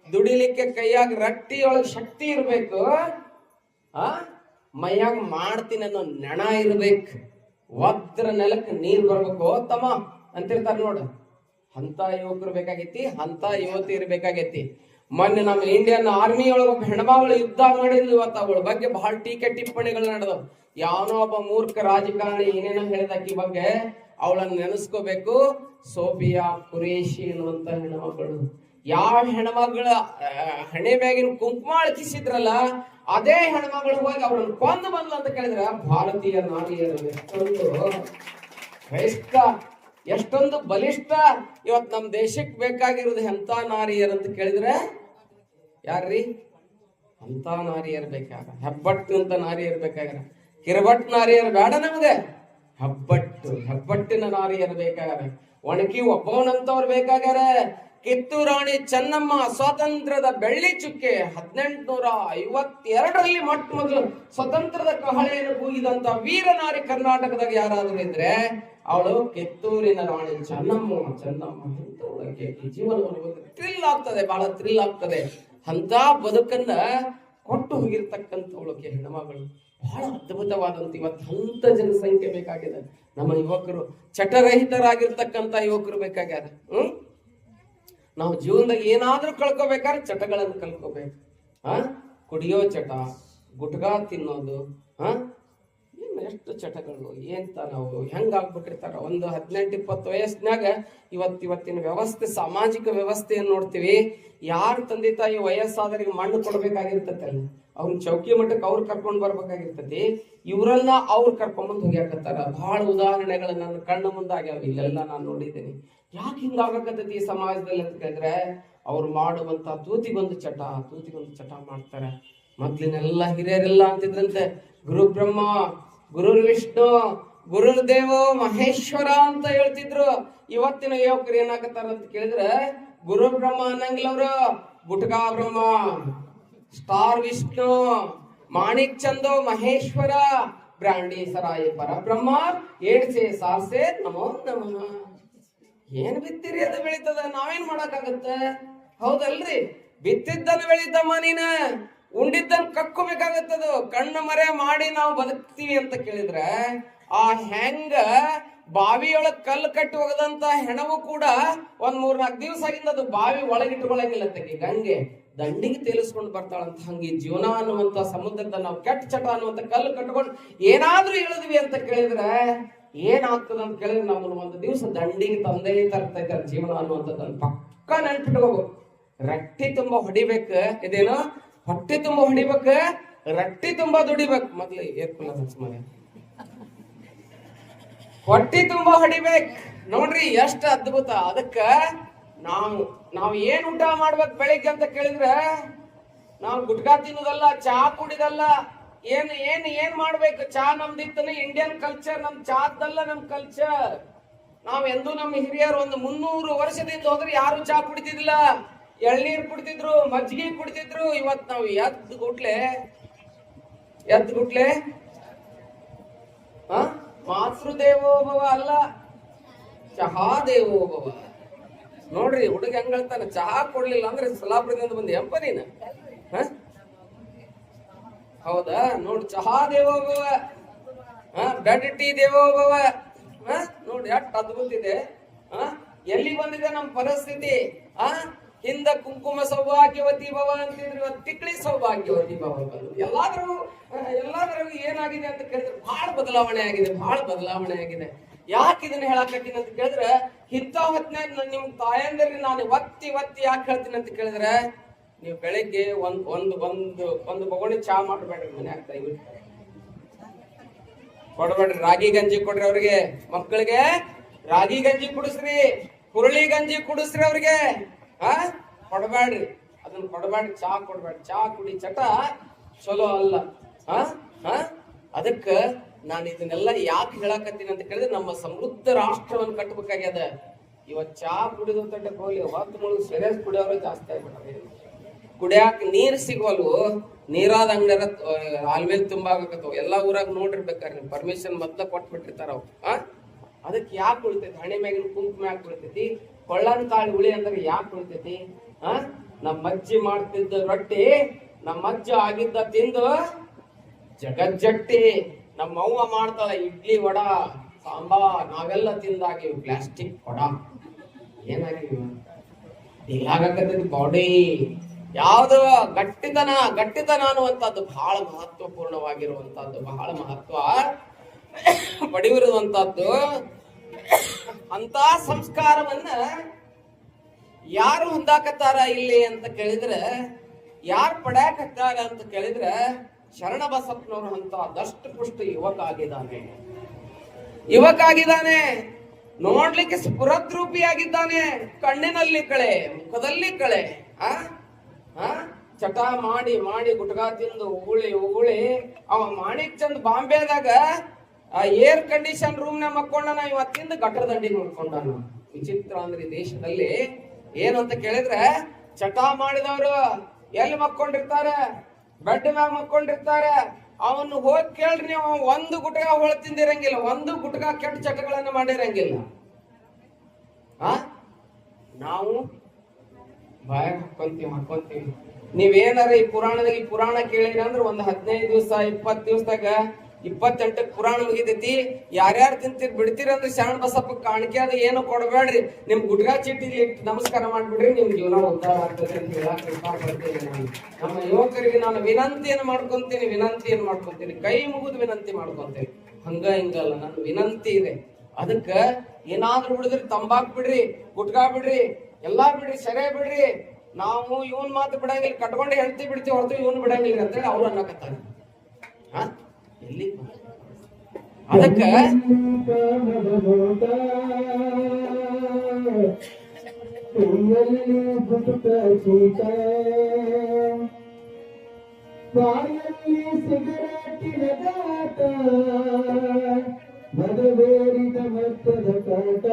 Speaker 1: ದುಡಿಲಿಕ್ಕೆ ಕೈಯಾಗ ರಟ್ಟಿಯೊಳಗೆ ಶಕ್ತಿ ಇರ್ಬೇಕು, ಮೈಯಾಗ ಮಾಡ್ತೀನಿ ಅನ್ನೋ ನೆಣ ಇರ್ಬೇಕು, ಒದ್ರ ನೆಲಕ್ಕೆ ನೀರ್ ಬರ್ಬೇಕು ತಮ್ಮ ಅಂತಿರ್ತಾರ ನೋಡು. ಅಂತ ಯುವಕರು ಬೇಕಾಗೈತಿ, ಅಂತ ಯುವತಿ ಇರ್ಬೇಕಾಗೈತಿ. ಮೊನ್ನೆ ನಮ್ಮ ಇಂಡಿಯನ್ ಆರ್ಮಿ ಒಳಗ ಹೆಣ್ಮಗಳು ಯುದ್ಧ ಮಾಡಿದ್ಲು. ಇವತ್ತು ಅವಳ ಬಗ್ಗೆ ಬಹಳ ಟೀಕೆ ಟಿಪ್ಪಣಿಗಳು ನಡೆದವು. ಯಾವನೋ ಒಬ್ಬ ಮೂರ್ಖ ರಾಜಕಾರಣಿ ಏನೇನೋ ಹೇಳಿದಾಕಿ ಬಗ್ಗೆ ಅವಳನ್ನ ನೆನೆಸ್ಕೋಬೇಕು. ಸೋಫಿಯಾ ಕುರೇಶಿ ಅನ್ನುವಂತ ಹೆಣ್ಮಗಳು, ಯಾವ ಹೆಣ್ಮಗಳ ಹಣೆ ಮ್ಯಾಗಿನ ಕುಂಕುಮ ಅಳಕಿಸಿದ್ರಲ್ಲ ಅದೇ ಹೆಣ್ಮಗಳು ಹೋಗಿ ಅವ್ರನ್ನ ಕೊಂದು ಬಂದ್ಲು ಅಂತ ಕೇಳಿದ್ರ ಭಾರತೀಯ ನಾರಿಯರು ಎಷ್ಟೊಂದು ಶ್ರೇಷ್ಠ, ಎಷ್ಟೊಂದು ಬಲಿಷ್ಠ. ಇವತ್ ನಮ್ ದೇಶಕ್ಕೆ ಬೇಕಾಗಿರೋದು ಎಂತ ನಾರಿಯರ್ ಅಂತ ಕೇಳಿದ್ರೆ ಯಾರ್ರೀ? ಅಂತ ನಾರಿಯರ್ ಬೇಕಾಗ, ಹೆಬ್ಬಟ್ಟು ಅಂತ ನಾರಿಯರ್ ಬೇಕಾಗ್ರ. ಕಿರಬಟ್ ನಾರಿಯರ್ ಬೇಡ ನಮ್ಗೆ, ಹೆಬ್ಬಟ್ಟಿನ ನಾರಿಯರ್ ಬೇಕಾಗ್ರ. ಒಣಕಿ ಒಬ್ಬವನಂತವ್ರು ಬೇಕಾಗ್ಯಾರ. ಕಿತ್ತೂರು ರಾಣಿ ಚೆನ್ನಮ್ಮ ಸ್ವಾತಂತ್ರ್ಯದ ಬೆಳ್ಳಿ ಚುಕ್ಕೆ 1852ರಲ್ಲಿ ಮೊಟ್ಟ ಮೊದಲು ಸ್ವತಂತ್ರದ ಕಹಳೆಯನ್ನು ಕೂಗಿದಂತ ವೀರನಾರಿ ಕರ್ನಾಟಕದಾಗ ಯಾರಾದ್ರೂ ಇದ್ರೆ ಅವಳು ಕಿತ್ತೂರಿನ ರಾಣಿ ಚೆನ್ನಮ್ಮ. ಜೀವನವನ್ನು ಥ್ರಿಲ್ ಆಗ್ತದೆ, ಬಹಳ ಥ್ರಿಲ್ ಆಗ್ತದೆ. ಅಂತ ಬದುಕನ್ನ ಕೊಟ್ಟು ಹೋಗಿರ್ತಕ್ಕಂಥವಳಕ್ಕೆ ಹೆಣ್ಮಗಳು ಬಹಳ ಅದ್ಭುತವಾದಂತ. ಇವತ್ತು ಅಂತ ಜನಸಂಖ್ಯೆ ಬೇಕಾಗಿದೆ. ನಮ್ಮ ಯುವಕರು ಚಟರಹಿತರಾಗಿರ್ತಕ್ಕಂಥ ಯುವಕರು ಬೇಕಾಗ್ಯಾರ. ನಾವು ಜೀವನದಾಗ ಏನಾದ್ರೂ ಕಳ್ಕೋಬೇಕಾದ್ರೆ ಚಟಗಳನ್ನು ಕಲ್ಕೋಬೇಕು. ಕುಡಿಯೋ ಚಟ, ಗುಟ್ಕಾ ತಿನ್ನೋದು, ಎಷ್ಟು ಚಟಗಳು ಏಂತ ನಾವು ಹೆಂಗಾಗ್ಬಿಟ್ಟಿರ್ತಾರ. ಒಂದು 18-20 ವಯಸ್ಸಿನಾಗ ಇವತ್ತಿನ ವ್ಯವಸ್ಥೆ, ಸಾಮಾಜಿಕ ವ್ಯವಸ್ಥೆಯನ್ನು ನೋಡ್ತೀವಿ. ಯಾರು ತಂದೆ ತಾಯಿ ವಯಸ್ಸಾದರಿಗೆ ಮಣ್ಣು ಕೊಡ್ಬೇಕಾಗಿರ್ತೈತೆ, ಅವ್ರನ್ನ ಚೌಕಿ ಮಟ್ಟಕ್ಕೆ ಅವ್ರು ಕರ್ಕೊಂಡ್ ಬರ್ಬೇಕಾಗಿರ್ತೈತಿ. ಇವ್ರನ್ನ ಅವ್ರು ಕರ್ಕೊಂಡ್ಬಂದು ಹೋಗ್ಯಾಕತ್ತಾರ. ಬಹಳ ಉದಾಹರಣೆಗಳು ನನ್ನ ಕಣ್ಣು ಮುಂದಾಗ್ಯಾವ, ಇಲ್ಲೆಲ್ಲ ನಾನು ನೋಡಿದ್ದೀನಿ. ಯಾಕೆ ಹಿಂಗಾಗಕತ್ತೈತಿ ಈ ಸಮಾಜದಲ್ಲಿ ಅಂತ ಕೇಳಿದ್ರೆ ಅವ್ರು ಮಾಡುವಂತ ತೂತಿಗೊಂದು ಚಟ ಮಾಡ್ತಾರೆ. ಮೊದ್ಲಿನೆಲ್ಲ ಹಿರಿಯರೆಲ್ಲ ಅಂತಿದ್ರಂತೆ ಗುರು ಬ್ರಹ್ಮ, ಗುರು ವಿಷ್ಣು, ಗುರುದೇವೋ ಮಹೇಶ್ವರ ಅಂತ ಹೇಳ್ತಿದ್ರು. ಇವತ್ತಿನ ಯುವಕರು ಏನಾಗತ್ತಾರ ಅಂತ ಕೇಳಿದ್ರೆ ಗುರು ಬ್ರಹ್ಮ ಅನ್ನಂಗಿಲ್ಲ ಅವ್ರು, ಗುಟ್ಕಾ ಬ್ರಹ್ಮ, ಸ್ಟಾರ್ ವಿಷ್ಣು, ಮಾಣಿಕ್ ಚಂದೋ ಮಹೇಶ್ವರ, ಬ್ರಾಂಡಿ ಸರಾಯ ಪರಬ್ರಹ್ಮ, ಏಡ್ಸೆ ಸಾರ್ಸೆ ನಮೋ ನಮಃ. ಏನ್ ಬಿತ್ತಿರಿ ಅದು ಬೆಳೀತದ, ನಾವೇನ್ ಮಾಡಕ್ಕಾಗತ್ತ? ಹೌದಲ್ರಿ? ಬಿತ್ತಿದ್ದನ್ನು ಬೆಳೀತಮ್ಮ, ನೀನ ಉಂಡಿದ್ದನ್ನು ಕಕ್ಕೋಬೇಕಾಗತ್ತದು. ಕಣ್ಣು ಮರೆ ಮಾಡಿ ನಾವು ಬದುಕ್ತೀವಿ ಅಂತ ಕೇಳಿದ್ರೆ ಆ ಹೆಂಗ ಬಾವಿಯೊಳಗ್ ಕಲ್ಲು ಕಟ್ಟಿ ಹೋಗದಂತ ಹೆಣವು ಕೂಡ ಒಂದ್ 3-4 ದಿವಸ ಆಗಿಂದ ಅದು ಬಾವಿ ಒಳಗಿಟ್ಕೊಳಂಗಿಲ್ಲ. ತೆಗಿ ಗಂಗೆ ದಂಡಿಗೆ ತೇಲಿಸ್ಕೊಂಡು ಬರ್ತಾಳಂತ. ಹಂಗೆ ಜೀವನ ಅನ್ನುವಂತ ಸಮುದ್ರದ ನಾವು ಕೆಟ್ಟ ಚಟ ಅನ್ನುವಂತ ಕಲ್ಲು ಕಟ್ಕೊಂಡು ಏನಾದ್ರೂ ಇಳಿದ್ವಿ ಅಂತ ಕೇಳಿದ್ರೆ ಏನಾಗ್ತದ ಅಂತ ಕೇಳಿದ್ರೆ ನಮ್ಮನ್ನು ಒಂದು ದಿವಸ ದಂಡಿಗೆ ತಂದೆ ತರ್ತೈತೆ ಜೀವನ ಅನ್ನುವಂಥದ್ದನ್ನು ಪಕ್ಕ ನೆನ್ಪಿಟ್ಕೋಬೇಕು. ರಟ್ಟಿ ತುಂಬಾ ಹೊಡಿಬೇಕು, ಇದೇನೋ ಹೊಟ್ಟೆ ತುಂಬಾ ಹೊಡಿಬೇಕು, ರಟ್ಟಿ ತುಂಬಾ ದುಡಿಬೇಕು. ಮೊದ್ಲು ಏರ್ಕುಲ ಮನೆ ಹೊಟ್ಟಿ ತುಂಬಾ ಹೊಡಿಬೇಕು. ನೋಡ್ರಿ ಎಷ್ಟು ಅದ್ಭುತ. ಅದಕ್ಕ ನಾವು ಏನ್ ಊಟ ಮಾಡ್ಬೇಕು ಬೆಳಿಗ್ಗೆ ಅಂತ ಕೇಳಿದ್ರೆ ನಾವು ಗುಟ್ಕಾ ತಿನ್ನೋದಲ್ಲ, ಚಹಾ ಕುಡಿದಲ್ಲ. ಏನ್ ಮಾಡ್ಬೇಕು? ಚಾ ನಮ್ದಿತ್ತನ ಇಂಡಿಯನ್ ಕಲ್ಚರ್, ನಮ್ ಚಾದಲ್ಲ ನಮ್ ಕಲ್ಚರ್. ನಾವ್ ಎಂದೂ ನಮ್ಮ ಹಿರಿಯರು ಒಂದು 300 ವರ್ಷದಿಂದ ಹೋದ್ರೆ ಯಾರು ಚಾ ಕುಡಿತಿದ್ದಿಲ್ಲ, ಎಳ್ನೀರ್ ಕುಡಿತಿದ್ರು, ಮಜ್ಜಿಗೆ ಕುಡಿತಿದ್ರು. ಇವತ್ ನಾವು ಎದ್ದು ಗುಟ್ಲೆ ಮಾತೃದೇವೋಭವ ಅಲ್ಲ, ಚಹಾ ದೇವೋಭವ. ನೋಡ್ರಿ ಹುಡುಗ ಹೆಂಗ್ ಹೇಳ್ತಾನೆ, ಚಹಾ ಕೊಡ್ಲಿಲ್ಲ ಅಂದ್ರೆ ಸಲಾಪುರದಿಂದ ಬಂದಿ ಎಂಪ ನೀನ. ಹೌದಾ? ನೋಡಿ, ಚಹಾ ದೇವೋಭವ, ಬೆಡ್ ಟೀ ದೇವೋಭವ. ನೋಡಿ ಎಷ್ಟು ಅದ್ಭುತ ಇದೆ. ಎಲ್ಲಿ ಬಂದಿದೆ ನಮ್ಮ ಪರಿಸ್ಥಿತಿ? ಹಿಂದ ಕುಂಕುಮ ಸೌಭಾಗ್ಯವತಿ ಭವ ಅಂತಿದ್ರು, ತಿಕ್ಳಿ ಸೌಭಾಗ್ಯವತಿ ಭವ ಬಂದು ಎಲ್ಲಾದ್ರೂ ಏನಾಗಿದೆ ಅಂತ ಕೇಳಿದ್ರೆ ಬಹಳ ಬದಲಾವಣೆ ಆಗಿದೆ. ಯಾಕೆ ಇದನ್ನ ಹೇಳಾಕತ್ತೀನಿ ಅಂತ ಕೇಳಿದ್ರೆ, ಇಂಥ ಹೊತ್ತಿನಾಗ ನಿಮ್ ತಾಯಂದ್ರಿಗೆ ನಾನು ಒತ್ತಿ ಯಾಕೆ ಹೇಳ್ತೀನಿ ಅಂತ ಕೇಳಿದ್ರೆ, ನೀವು ಬೆಳಿಗ್ಗೆ ಒಂದು ಬಗೋಣಿ ಚಾ ಮಾಡ್ಬೇಡ್ರಿ ಮನ್ಯಾಗ, ದಯವಿಟ್ಟು ಕೊಡ್ಬೇಡ್ರಿ. ರಾಗಿ ಗಂಜಿ ಕೊಡ್ರಿ ಅವ್ರಿಗೆ, ಮಕ್ಕಳಿಗೆ ರಾಗಿ ಗಂಜಿ ಕುಡಿಸ್ರಿ, ಹುರುಳಿ ಗಂಜಿ ಕುಡಿಸ್ರಿ ಅವ್ರಿಗೆ. ಕೊಡ್ಬೇಡ್ರಿ, ಅದನ್ನ ಕೊಡ್ಬೇಡ್ರಿ, ಚಾ ಕೊಡ್ಬೇಡ್ರಿ. ಚಾ ಕುಡಿ ಚಟ ಚಲೋ ಅಲ್ಲ. ಅದಕ್ಕ ನಾನು ಇದನ್ನೆಲ್ಲ ಯಾಕೆ ಹೇಳಾಕತ್ತೀನಿ ಅಂತ ಕೇಳಿದ್ರೆ, ನಮ್ಮ ಸಮೃದ್ಧ ರಾಷ್ಟ್ರವನ್ನು ಕಟ್ಟಬೇಕಾಗ್ಯದ. ಇವತ್ ಚಾ ಕುಡಿದು ತಟ್ಟಕ್ಕೆ ಹೋಗ್ಲಿ, ಹೊತ್ತು ಮುಳುಗ್ ಸೆರೆಸ್ ಕುಡಿಯೋರು ಜಾಸ್ತಿ ಆಗ್ಬಿಟ್ಟಾರೆ. ಕುಡಿಯಾಕ ನೀರ್ ಸಿಗೋಲ್ವು, ನೀರಾದ ಅಂಗಡಿಯಾರ ಆಲ್ಮೇಲೆ ತುಂಬಾ ಆಗಕತ್ತವ. ಎಲ್ಲಾ ಊರಾಗ ನೋಡಿರ್ಬೇಕಾರೆ ಪರ್ಮಿಷನ್ ಮೊದ್ಲ ಕೊಟ್ಬಿಟ್ಟಿರ್ತಾರ ಅವ್. ಅದಕ್ಕೆ ಯಾಕೆ ಉಳಿತೈತಿ? ಹಣೆ ಮ್ಯಾಗಿನ ಕುಂಕುಮ ಯಾಕೆ ಉಳಿತೈತಿ? ಕೊಳ್ಳಂತಾಳಿ ಹುಳಿ ಅಂದ್ರೆ ಯಾಕೆ ಉಳಿತೈತಿ? ನಮ್ಮ ಅಜ್ಜಿ ಮಾಡ್ತಿದ್ದ ರೊಟ್ಟಿ, ನಮ್ಮ ಅಜ್ಜ ಆಗಿದ್ದ ತಿಂದು ಜಗಜ್ಜಟ್ಟಿ. ನಮ್ಮ ಅವ್ವ ಮಾಡ್ತಾಳ ಇಡ್ಲಿ ವಡ ಸಾಂಬಾರ್, ನಾವೆಲ್ಲ ತಿಂದಾಗಿವಿ ಪ್ಲಾಸ್ಟಿಕ್ ವಡ. ಏನಾಗಿವಿ? ಇಲ್ಲಾಗತ್ತದ ಬಾಡಿ. ಯಾವ್ದು ಗಟ್ಟಿತನ ಅನ್ನುವಂಥದ್ದು ಬಹಳ ಮಹತ್ವಪೂರ್ಣವಾಗಿರುವಂತಹದ್ದು, ಬಹಳ ಮಹತ್ವ ಪಡೆಯುವಂತಹದ್ದು. ಅಂತ ಸಂಸ್ಕಾರವನ್ನ ಯಾರು ಹೊಂದಾಕತ್ತಾರ ಇಲ್ಲಿ ಅಂತ ಕೇಳಿದ್ರೆ, ಯಾರು ಪಡ್ಯಾಕತ್ತಾರ ಅಂತ ಕೇಳಿದ್ರೆ, ಶರಣ ಬಸಪ್ಪನವರು ಅಂತ ದಷ್ಟು ಪುಷ್ಟ ಯುವಕ ಆಗಿದ್ದಾನೆ. ನೋಡ್ಲಿಕ್ಕೆ ಸ್ಫುರದ್ರೂಪಿಯಾಗಿದ್ದಾನೆ. ಕಣ್ಣಿನಲ್ಲಿ ಕಳೆ, ಮುಖದಲ್ಲಿ ಕಳೆ. ಚಟ ಮಾಡಿ ಗುಟ್ಕಾ ತಿಂದು ಉಗುಳಿ ಅವ ಮಾಣಿಕ್ ಚಂದ್ ಬಾಂಬೆದಾಗ ಏರ್ ಕಂಡೀಷನ್ ರೂಮ್ ನ ಮಕ್ಕೊಂಡನ, ಇವತ್ತಿಂದ ಗಟ್ಟರ ದಂಡಿ ನೋಡ್ಕೊಂಡಾನ. ವಿಚಿತ್ರ ಅಂದ್ರೆ ಈ ದೇಶದಲ್ಲಿ ಏನು ಅಂತ ಕೇಳಿದ್ರೆ, ಚಟ ಮಾಡಿದವರು ಎಲ್ಲಿ ಮಕ್ಕೊಂಡಿರ್ತಾರೆ? ಬೆಡ್ ಮ್ಯಾಗ ಮಕ್ಕೊಂಡಿರ್ತಾರೆ. ಅವನು ಹೋಗಿ ಕೇಳ್ರಿ ನೀವು, ಒಂದು ಗುಟ್ಕಾ ಹೊಳ ತಿಂದಿರಂಗಿಲ್ಲ, ಒಂದು ಗುಟ್ಕಾ ಕೆಟ್ಟ ಚಟಗಳನ್ನ ಮಾಡಿರಂಗಿಲ್ಲ. ನಾವು ಬಾಯ ಹಾಕೊಂತೀವಿ. ನೀವೇನಾರ ಈ ಪುರಾಣ ಕೇಳಿರ ಅಂದ್ರೆ ಒಂದು 15 ದಿವಸ 20 ದಿವಸದಾಗ 28ಕ್ಕೆ ಪುರಾಣ ಮುಗಿತೈತಿ. ಯಾರ್ಯಾರು ತಿಂತೀರಿ ಬಿಡ್ತೀರಿ ಅಂದ್ರೆ ಶರಣ ಬಸಪ್ಪ ಕಾಣಿಕೆ ಅದು ಏನು ಕೊಡಬೇಡ್ರಿ, ನಿಮ್ ಗುಟ್ಕಾ ಚೀಟಿಲಿ ಇಟ್ಟು ನಮಸ್ಕಾರ ಮಾಡ್ಬಿಡ್ರಿ, ನಿಮ್ ಜೀವನ ಉದ್ಧಾರ ಆಗ್ತದೆ ಅಂತ ಹೇಳಕ್ ಇಷ್ಟಪಡ್ತೀನಿ. ನಾನು ನಮ್ಮ ಯುವಕರಿಗೆ ನಾನು ವಿನಂತಿಯನ್ನು ಮಾಡ್ಕೊಂತೀನಿ, ಕೈ ಮುಗಿದು ವಿನಂತಿ ಮಾಡ್ಕೊಂತೀನಿ. ಹಿಂಗಲ್ಲ, ನನ್ನ ವಿನಂತಿ ಇದೆ. ಅದಕ್ಕ ಏನಾದ್ರೂ ಬಿಡಿದ್ರಿ, ತಂಬಾಕ್ ಬಿಡ್ರಿ, ಗುಟ್ಕಾ ಬಿಡ್ರಿ, ಎಲ್ಲಾ ಬಿಡ್ರಿ, ಸೆರೆ ಬಿಡ್ರಿ. ನಾವು ಇವನ್ ಮಾತು ಬಿಡಂಗಿಲ್ಲ, ಕಟ್ಕೊಂಡು ಹೆಂಡತಿ ಬಿಡ್ತೀವಿ ಹೊರತು ಇವನ್ ಬಿಡಂಗಿಲ್ಲ ಅಂತೇಳಿ ಅವ್ರು ಅನ್ನಕತ್ತಾರ. ಎಲ್ಲಿ ಅದಕ್ಕ
Speaker 2: ಮದವೇರಿದ ಮತ್ತದ ಕಾಟ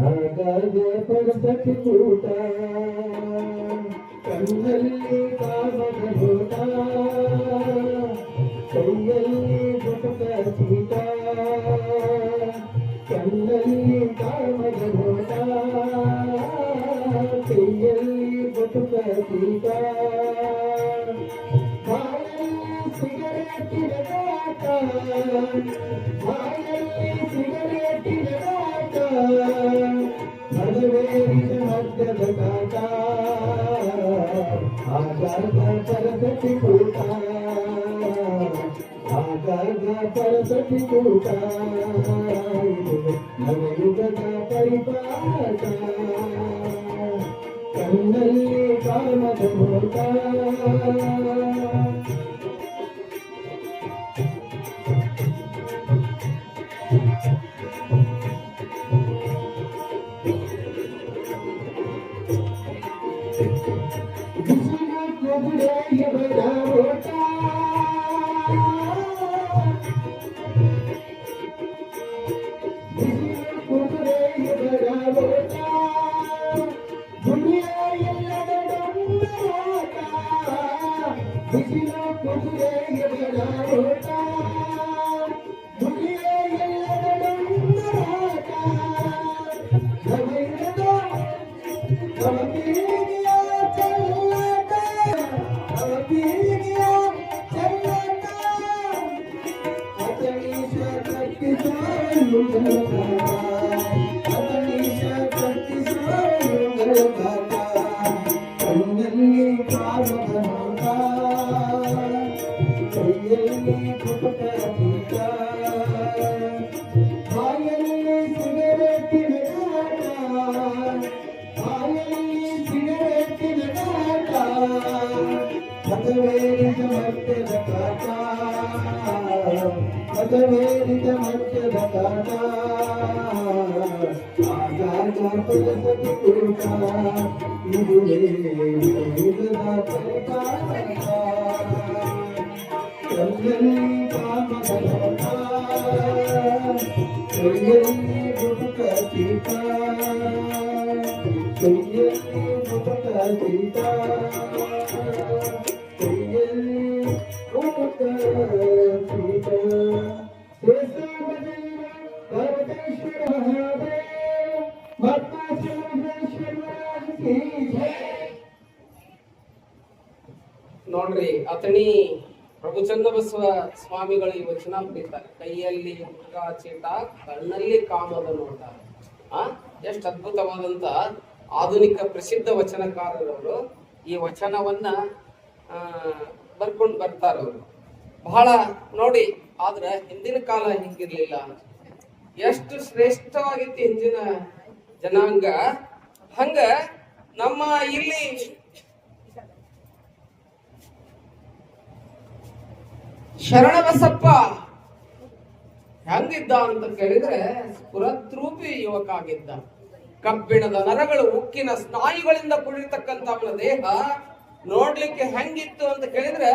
Speaker 2: ಆಗಾಗ ಪರಸತಿ ಕೂಟ ಕಣ್ಣಲ್ಲಿ ಕಾಮದ ನೋಟ ಕೈಯಲ್ಲಿ ಗುಟಕ ಚೀಟ ಕಣ್ಣಲ್ಲಿ ಕಾಮದ ನೋಟ ಕೈಯಲ್ಲಿ ಗುಟಕ ಚೀಟ ಸಿಗರೇಟಿನ ಕಾಟ ಸಿಗರೇಟಿನ ಕಾಟ ಮದುವೇರಿದ ಮಧ್ಯದ ಕಾಟ ಆಗಾಗ ಪರಸತಿ ಕೂಟ ನವಯುಗದ ಪರಿಪಾಠ ಕಣ್ಣಲ್ಲಿ ಕಾಮದ ನೋಟ ಮದವೇರಿದ ಮಧ್ಯದ ಕಾಟ ಆಗಾಗ ಪರಸತಿ ಕೂಟ ಇದುವೇ ಯುಗದ ಪರಿಪಾಠ ಕಣ್ಣಲ್ಲಿ ಕಾಮದ ನೋಟ ಕೈಯಲ್ಲಿ ಗುಟಕ ಚೀಟ ಕೈಯಲ್ಲಿ ಗುಟಕ ಚೀಟ ಕೈಯಲ್ಲಿ ಗುಟಕ ಚೀಟ ಪರಮೇಶ್ವರ
Speaker 1: ನೋಡ್ರಿ ಅಥಣಿ ಪ್ರಭು ಚನ್ನಬಸವ ಸ್ವಾಮಿಗಳು ಈ ವಚನ ಬರೀತಾರೆ. ಕೈಯಲ್ಲಿ ಗುಟ್ಕಾ ಚೀಟ, ಕಣ್ಣಲ್ಲಿ ಕಾಮದ ನೋಟ. ಎಷ್ಟು ಅದ್ಭುತವಾದಂತ ಆಧುನಿಕ ಪ್ರಸಿದ್ಧ ವಚನಕಾರರವರು ಈ ವಚನವನ್ನ ಬರ್ಕೊಂಡು ಬರ್ತಾರವರು. ಬಹಳ ನೋಡಿ, ಆದ್ರೆ ಹಿಂದಿನ ಕಾಲ ಹಿಂಗಿರ್ಲಿಲ್ಲ. ಎಷ್ಟು ಶ್ರೇಷ್ಠವಾಗಿತ್ತು ಹಿಂದಿನ ಜನಾಂಗ. ಹಂಗ ನಮ್ಮ ಇಲ್ಲಿ ಶರಣಬಸಪ್ಪ ಹೆಂಗಿದ್ದ ಅಂತ ಕೇಳಿದ್ರೆ ಸ್ಫುರದ್ರೂಪಿ ಯುವಕ ಆಗಿದ್ದ. ಕಬ್ಬಿಣದ ನರಗಳು, ಉಕ್ಕಿನ ಸ್ನಾಯುಗಳಿಂದ ಕೂಡಿರ್ತಕ್ಕಂಥ ಅವನ ದೇಹ ನೋಡ್ಲಿಕ್ಕೆ ಹೆಂಗಿತ್ತು ಅಂತ ಕೇಳಿದ್ರೆ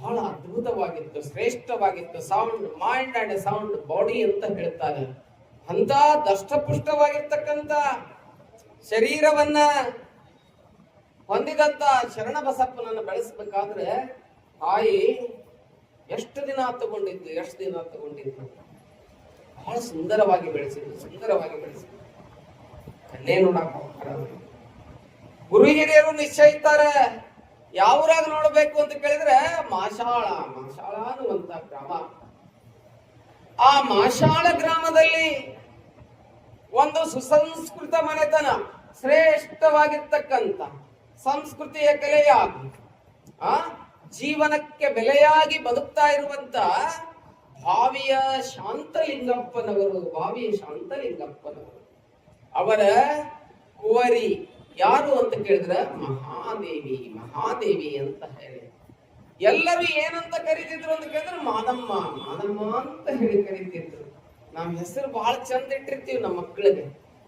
Speaker 1: ಬಹಳ ಅದ್ಭುತವಾಗಿತ್ತು, ಶ್ರೇಷ್ಠವಾಗಿತ್ತು. Sound mind and sound body ಅಂತ ಹೇಳ್ತಾರೆ. ಅಂತ ದಷ್ಟಪುಷ್ಟವಾಗಿರ್ತಕ್ಕಂಥ ಶರೀರವನ್ನ ಹೊಂದಿದಂತ ಶರಣಬಸಪ್ಪನನ್ನು ಬೆಳೆಸಬೇಕಾದ್ರೆ ತಾಯಿ ಎಷ್ಟು ದಿನ ತಗೊಂಡಿದ್ದು, ಬಹಳ ಸುಂದರವಾಗಿ ಬೆಳೆಸಿದ್ರು. ಕಣ್ಣೇ ನೋಡಕ್ ಹೋಗ್ತಾರ. ಗುರು ಹಿರಿಯರು ನಿಶ್ಚಯಿಸ್ತಾರೆ ಯಾವ್ರಾಗ ನೋಡ್ಬೇಕು ಅಂತ ಕೇಳಿದ್ರೆ ಮಾಷಾಳ ಅನ್ನುವಂತ ಗ್ರಾಮ. ಆ ಮಾಷಾಳ ಗ್ರಾಮದಲ್ಲಿ ಒಂದು ಸುಸಂಸ್ಕೃತ ಮನೆತನ, ಶ್ರೇಷ್ಠವಾಗಿರ್ತಕ್ಕಂಥ ಸಂಸ್ಕೃತಿಯ ಕಲೆಯಾಗಿ ಜೀವನಕ್ಕೆ ಬೆಲೆಯಾಗಿ ಬದುಕ್ತಾ ಇರುವಂತ ಭಾವಿಯ ಶಾಂತಲಿಂಗಪ್ಪನವರು. ಅವರ ಕುವರಿ ಯಾರು ಅಂತ ಕೇಳಿದ್ರೆ ಮಹಾದೇವಿ ಅಂತ ಹೇಳಿ ಎಲ್ಲರೂ ಏನಂತ ಕರೀತಿದ್ರು ಅಂತ ಕೇಳಿದ್ರೆ ಮಾದಮ್ಮ ಅಂತ ಹೇಳಿ ಕರೀತಿದ್ರು. ನಾವ್ ಹೆಸರು ಬಹಳ ಚಂದ ಇಟ್ಟಿರ್ತೀವಿ, ನಮ್ಮ ಮಕ್ಕಳಿಗೆ